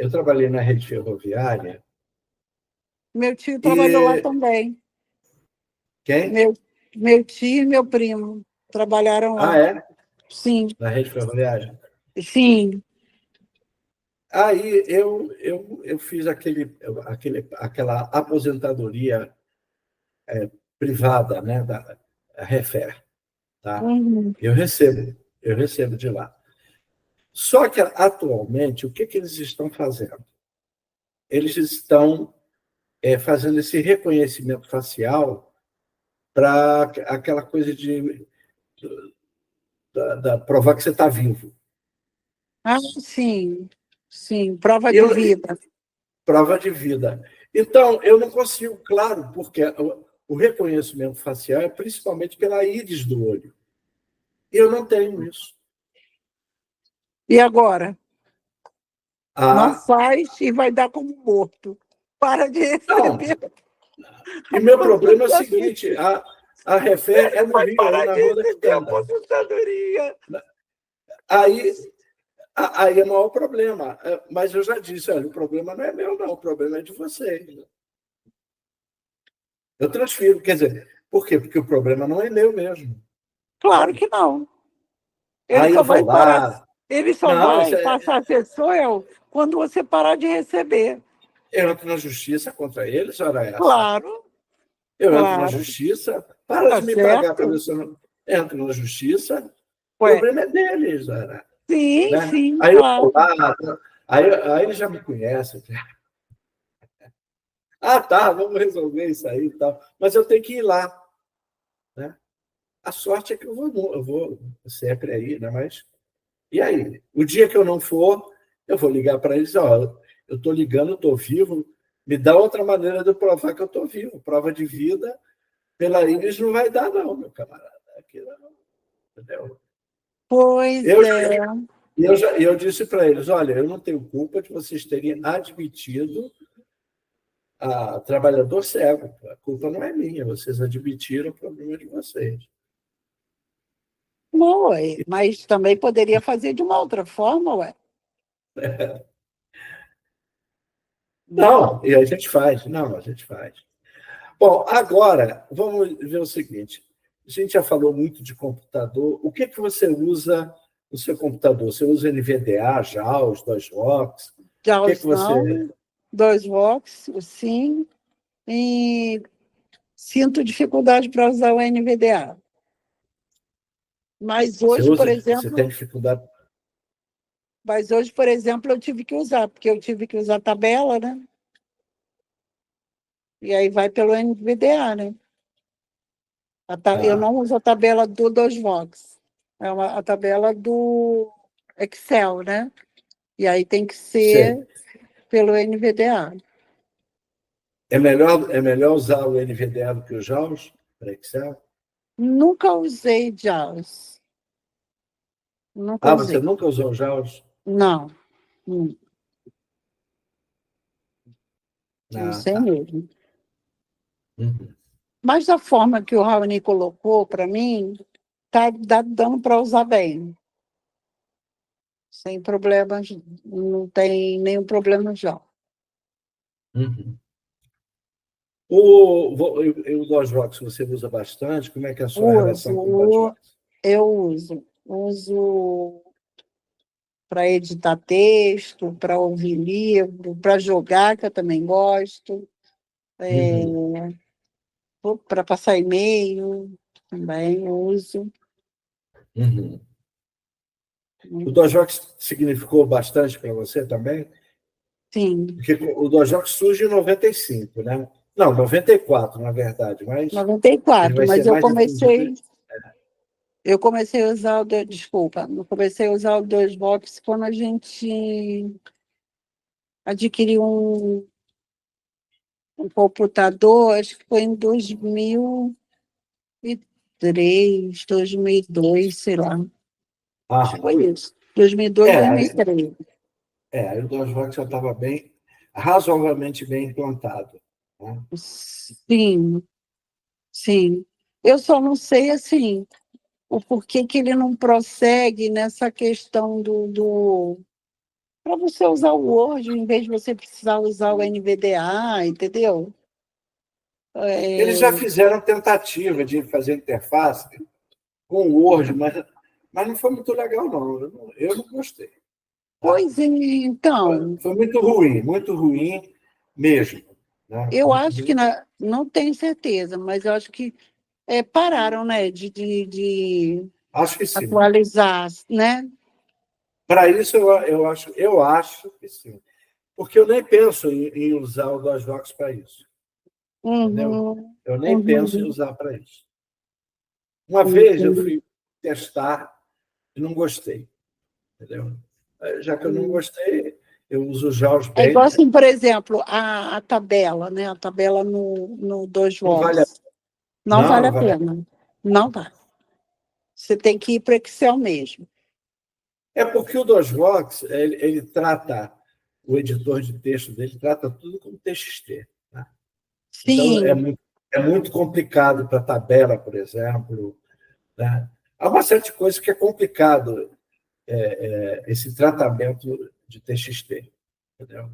eu trabalhei na rede ferroviária Meu tio trabalhou lá e também. quem? Meu, meu tio e meu primo trabalharam Ah, lá. é? Sim, Na rede ferroviária. sim. Aí eu fiz aquela aposentadoria privada, né, da Refer, tá? Uhum. Eu recebo de lá. Só que atualmente o que que eles estão fazendo? Eles estão fazendo esse reconhecimento facial para aquela coisa da provar que você está vivo. Ah, sim, sim, prova de Eu, vida. prova de vida. Então, eu não consigo, claro, porque o reconhecimento facial é principalmente pela íris do olho. E eu não tenho isso. E agora? Não Ah, faz e vai dar como morto. Para de não. receber E meu problema é o seguinte: aposentadoria. a Refé é no Vai Rio, aí parar na de Rua da receber Quitanda. aposentadoria. Aí, aí é o maior problema. Mas eu já disse: olha, o problema não é meu, não, o problema é de vocês. Eu transfiro, quer dizer, por quê? Porque o problema não é meu mesmo. Claro Sabe? que não. Ele Aí só eu vou vai parar, lá. ele só Não, isso vai passar a ser seu quando você parar de receber. eu entro na justiça contra eles, ora essa. Claro, Eu entro na claro. justiça, para Tá de me pagar para certo? ver se eu não entro na justiça. O Ué, problema é deles, ora, sim, né? sim, Aí eu vou claro. lá, aí eles já me conhecem. Ah, tá, vamos resolver isso aí e tal. Mas eu tenho que ir lá, né? A sorte é que eu vou sempre aí, né? Mas e aí? O dia que eu não for, eu vou ligar para eles, ó, eu estou ligando, estou vivo, me dá outra maneira de eu provar que eu estou vivo. Prova de vida pela Íris não vai dar, não, meu camarada. Aqui não, entendeu? Pois Eu, é. eu disse para eles, olha, eu não tenho culpa de vocês terem admitido a trabalhador cego. A culpa não é minha, vocês admitiram o problema de vocês. Não, ué, mas também poderia fazer de uma outra forma, ué. Né? Não, e a gente faz. Não, a gente faz. Bom, agora, vamos ver o seguinte. A gente já falou muito de computador. O que, que você usa no seu computador? Você usa NVDA, JAWS, DOSBox? O que, que Jaws você... não, dois vox, sim, e sinto dificuldade para usar o NVDA. Mas Você hoje, por usa? Você tem exemplo, dificuldade? eu tive que usar, porque eu tive que usar tabela, né? E aí vai pelo NVDA, né? Eu Ah, não uso a tabela do DOSVox, a tabela do Excel, né? E aí tem que sei. ser pelo NVDA. É melhor usar o NVDA do que o JAWS para Excel? Nunca usei JAWS, nunca Ah, você usei. nunca usou o JAWS? Não, não, não Ah, sei tá. mesmo. Uhum. Mas da forma que o Raoni colocou para mim, tá dando para usar bem, sem problemas, não tem nenhum problema já. Uhum. O DOSBox você usa bastante? Como é que é a sua relação com o Uso, DOSBox? eu uso para editar texto, para ouvir livro, para jogar, que eu também gosto, Uhum. para passar e-mail, também uso. Uhum. O Dojox significou bastante para você também? Sim, Porque o Dojox surge em 95, né? Não, 94, na verdade, mas ele 94, vai ser mas mais difundido. eu comecei a usar desculpa, eu comecei a usar o 2Vox quando a gente adquiriu um computador, acho que foi em 2003, 2002, sei lá. Acho que Ah, foi isso. 2002, é, 2003. aí o Dojox já estava bem, razoavelmente bem implantado, né? Sim, sim. Eu só não sei, assim, o porquê que ele não prossegue nessa questão para você usar o Word, em vez de você precisar usar o NVDA, entendeu? Eles já É, fizeram tentativa de fazer interface com o Word, mas não foi muito legal, não. Eu não gostei. Tá? pois é, então, Foi muito ruim mesmo. Né? eu Muito acho que, ruim. não tenho certeza, mas eu acho que pararam, né, de Acho que sim. atualizar, né? Para isso, eu acho que sim. Porque eu nem penso em usar o DOSBox para isso. Entendeu? Uhum, Eu nem penso em uhum, usar para isso. Uma vez eu entendi. fui testar e não gostei. Entendeu? Já que eu não Uhum. gostei, eu uso já os É igual bench. assim, por exemplo, a tabela, né? A tabela no Não vale a... DOSBox. Não Não, vale não a vale a... pena. Não vale. Você tem que ir para o Excel mesmo. É porque o DOSBox, ele trata, o editor de texto dele trata tudo como TXT. Né? Então, Sim. é muito complicado para tabela, por exemplo. Né? Há uma série de coisas que é complicado esse tratamento de TXT. Entendeu?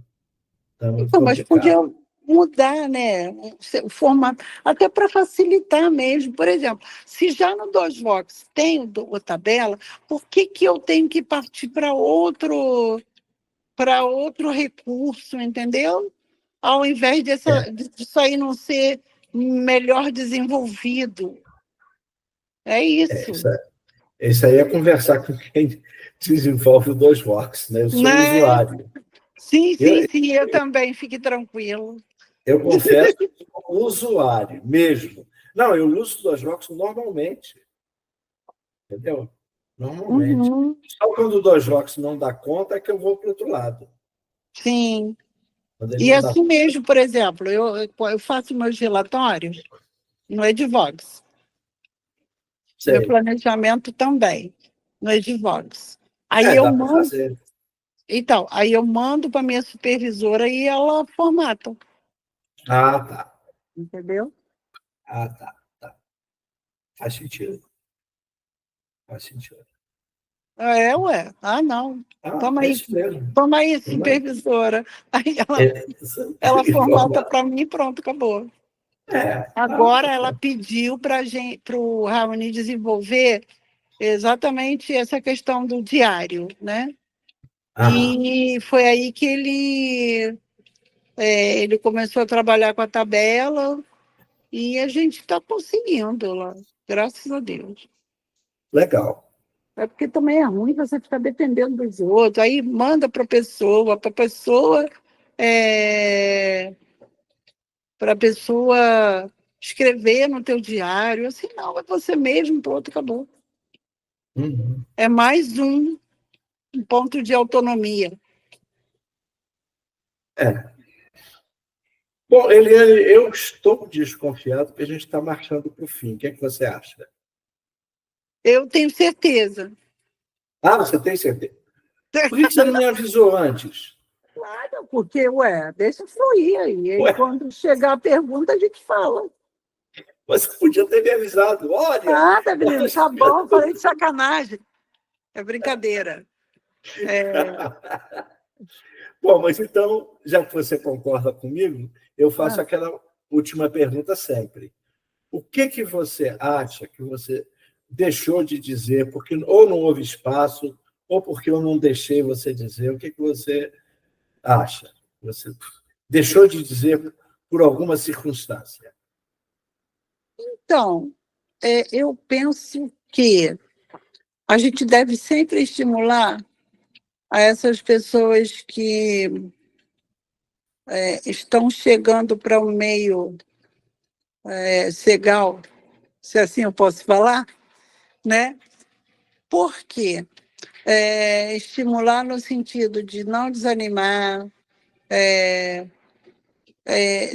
Então, é muito Então, mas podia complicado. mudar, né? O formato, até para facilitar mesmo. Por exemplo, se já no DOSBox tem o tabela, por que que eu tenho que partir para outro recurso, entendeu? Ao invés É, disso aí não ser melhor desenvolvido. É isso. isso, isso aí é conversar com quem desenvolve o DOSBox. Né? Eu sou Né? usuário. Sim, Eu, sim, sim, eu também, fique tranquilo. eu confesso que sou usuário mesmo. Não, eu uso o DOSBox normalmente. Entendeu? Normalmente. Uhum, Só quando o DOSBox não dá conta é que eu vou para o outro lado. sim. Quando ele E não dá assim mesmo, por exemplo, eu faço meus relatórios no Edvox, meu sei. planejamento também no Edvox. Aí eu Dá para mando, fazer. então, aí eu mando para minha supervisora e ela formata, Ah, tá. entendeu? Ah, tá. Tá. Faz sentido. Faz sentido. Ué. Ah, não. Ah, Toma é aí, isso mesmo. toma aí, Mas, supervisora. Aí é, ela formata informa- para mim e pronto, acabou. não, Agora tá ela certo. pediu para o Raoni desenvolver exatamente essa questão do diário, né? Aham. E foi aí que ele começou a trabalhar com a tabela e a gente está conseguindo lá, graças a Deus. Legal. É porque também é ruim você ficar dependendo dos outros, aí manda para a pessoa, é, para a pessoa escrever no teu diário, assim, não, é você mesmo, pronto, acabou. Uhum. É mais um ponto de autonomia. É. Bom, Eliane, eu estou desconfiado que a gente está marchando para o fim. O que é que você acha? Eu tenho certeza. Ah, você tem certeza? Por que você não me avisou antes? Claro, porque, deixa fluir aí. E Ué, quando chegar a pergunta, a gente fala. você podia ter me avisado. Olha, Nada, eu menino, estou tá bom, falei esperando. de sacanagem. É brincadeira. É, Bom, mas então, já que você concorda comigo, eu faço ah, aquela última pergunta sempre. O que que você acha que você deixou de dizer porque ou não houve espaço ou porque eu não deixei você dizer? O que que você acha? Você deixou de dizer por alguma circunstância? então, eu penso que a gente deve sempre estimular a essas pessoas que estão chegando para o meio cegal, se assim eu posso falar, né? Por quê? Estimular no sentido de não desanimar,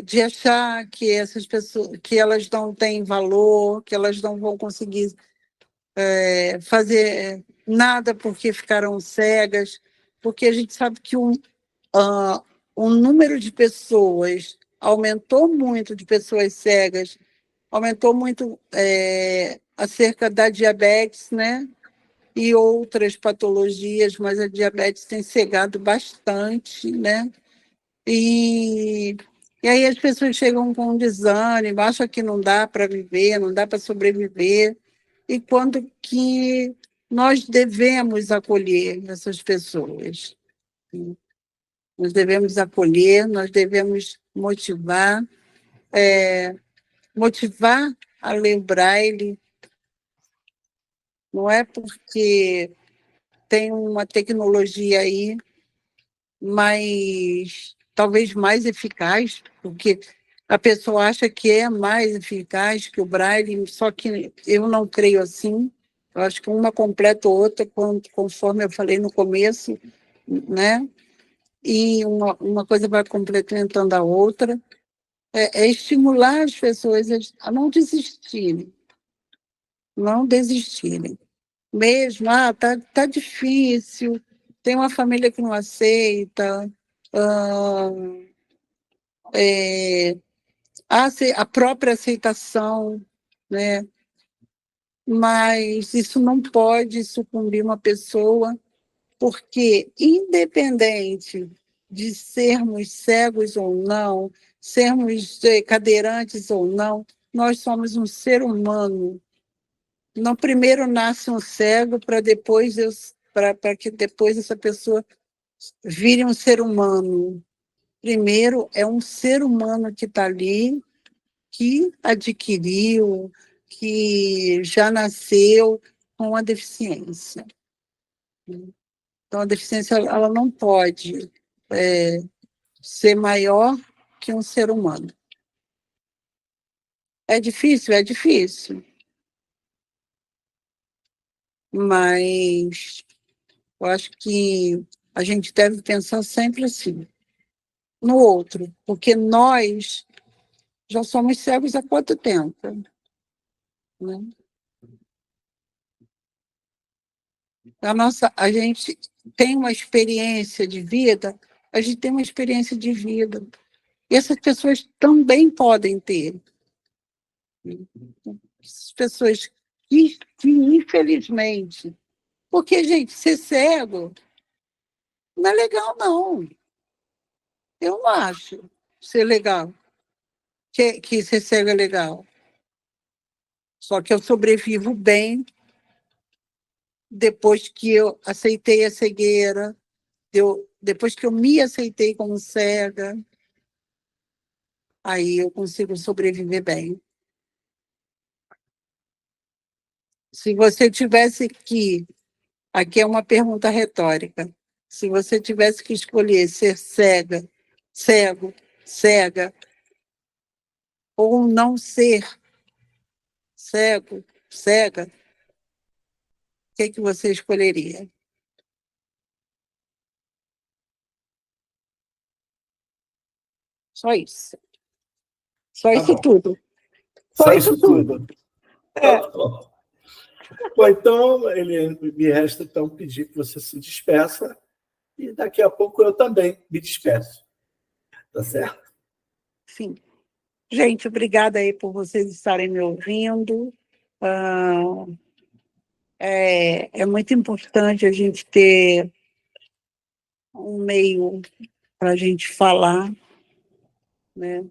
de achar que essas pessoas, que elas não têm valor, que elas não vão conseguir fazer nada porque ficaram cegas, porque a gente sabe que o número de pessoas aumentou muito, de pessoas cegas, aumentou muito acerca da diabetes, né? E outras patologias, mas a diabetes tem cegado bastante, né? E, e aí as pessoas chegam com um desânimo, acham que não dá para viver, não dá para sobreviver, e quando que nós devemos acolher essas pessoas. Nós devemos acolher, nós devemos motivar a ler o Braille, não é porque tem uma tecnologia aí talvez mais eficaz, porque a pessoa acha que é mais eficaz que o Braille, só que eu não creio assim. Eu acho que uma completa a outra, conforme eu falei no começo, né? E uma coisa vai complementando a outra. É estimular as pessoas a não desistirem, não desistirem. Mesmo, tá difícil, tem uma família que não aceita, ah, a própria aceitação, né? Mas isso não pode sucumbir uma pessoa, porque, independente de sermos cegos ou não, sermos cadeirantes ou não, nós somos um ser humano. Não primeiro nasce um cego para que depois essa pessoa vire um ser humano. Primeiro é um ser humano que está ali, que adquiriu, que já nasceu com a deficiência. Então, a deficiência ela não pode ser maior que um ser humano. É difícil? É difícil. Mas eu acho que a gente deve pensar sempre assim, no outro, porque nós já somos cegos há quanto tempo? Né? A gente tem uma experiência de vida, a gente tem uma experiência de vida. E essas pessoas também podem ter. Essas pessoas que infelizmente. Porque, gente, ser cego não é legal, não. Eu não acho ser legal, que ser cego é legal. Só que eu sobrevivo bem depois que eu aceitei a cegueira, depois que eu me aceitei como cega, aí eu consigo sobreviver bem. Se você tivesse aqui é uma pergunta retórica, se você tivesse que escolher ser cego, cega, ou não ser cego, cega, o que você escolheria? Só isso. Só Tá isso bom. tudo. Só Só isso isso tudo. tudo. Tá bom. Bom, então, me resta então pedir que você se despeça e daqui a pouco eu também me despeço. Tá certo? Sim. Gente, obrigada aí por vocês estarem me ouvindo. É muito importante a gente ter um meio para a gente falar, né?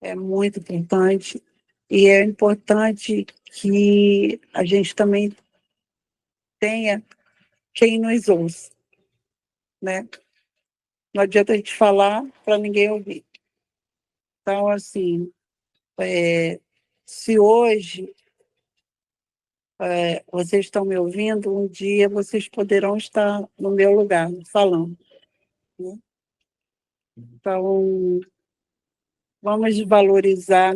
É muito importante. E é importante que a gente também tenha quem nos ouça, né? Não adianta a gente falar para ninguém ouvir. Então, assim, se hoje vocês estão me ouvindo, um dia vocês poderão estar no meu lugar, falando. Né? Então, vamos valorizar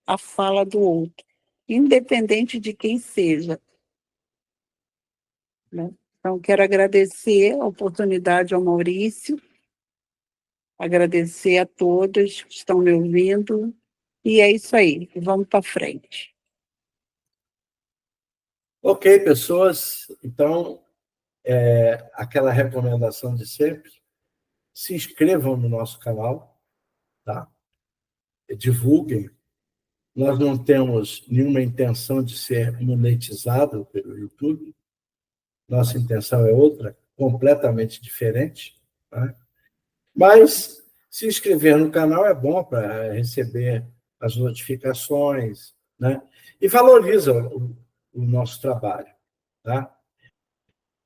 a fala do outro, independente de quem seja. Né? Então, quero agradecer a oportunidade ao Maurício, agradecer a todos que estão me ouvindo, e é isso aí, vamos para frente. Ok, pessoas, então, aquela recomendação de sempre, se inscrevam no nosso canal, tá? Divulguem. Nós não temos nenhuma intenção de ser monetizado pelo YouTube, nossa intenção é outra, completamente diferente, tá? Mas se inscrever no canal é bom para receber as notificações, né? E valoriza o nosso trabalho, tá?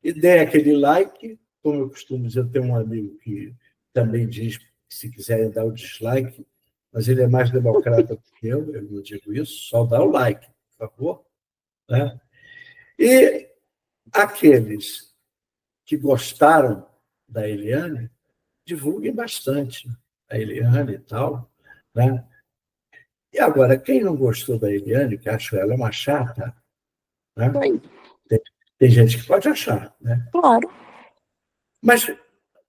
E dê aquele like, como eu costumo dizer, eu tenho um amigo que também diz que se quiserem dar o dislike, mas ele é mais democrata do que eu não digo isso, só dá o like, por favor. Né? E aqueles que gostaram da Eliane, divulguem bastante a Eliane e tal. Né? E agora, quem não gostou da Eliane, que acha ela uma chata, né? Tem gente que pode achar, né? Claro. Mas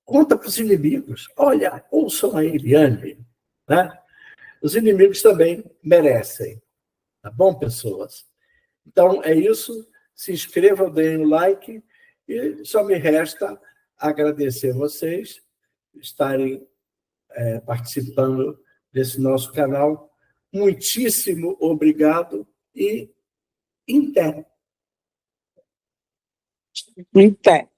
conta para os inimigos. Olha, ouçam a Eliane. Né? Os inimigos também merecem. Tá bom, pessoas? Então, é isso. Se inscrevam, deem o like. E só me resta agradecer vocês estarem participando desse nosso canal. Muitíssimo obrigado e em pé. Em pé.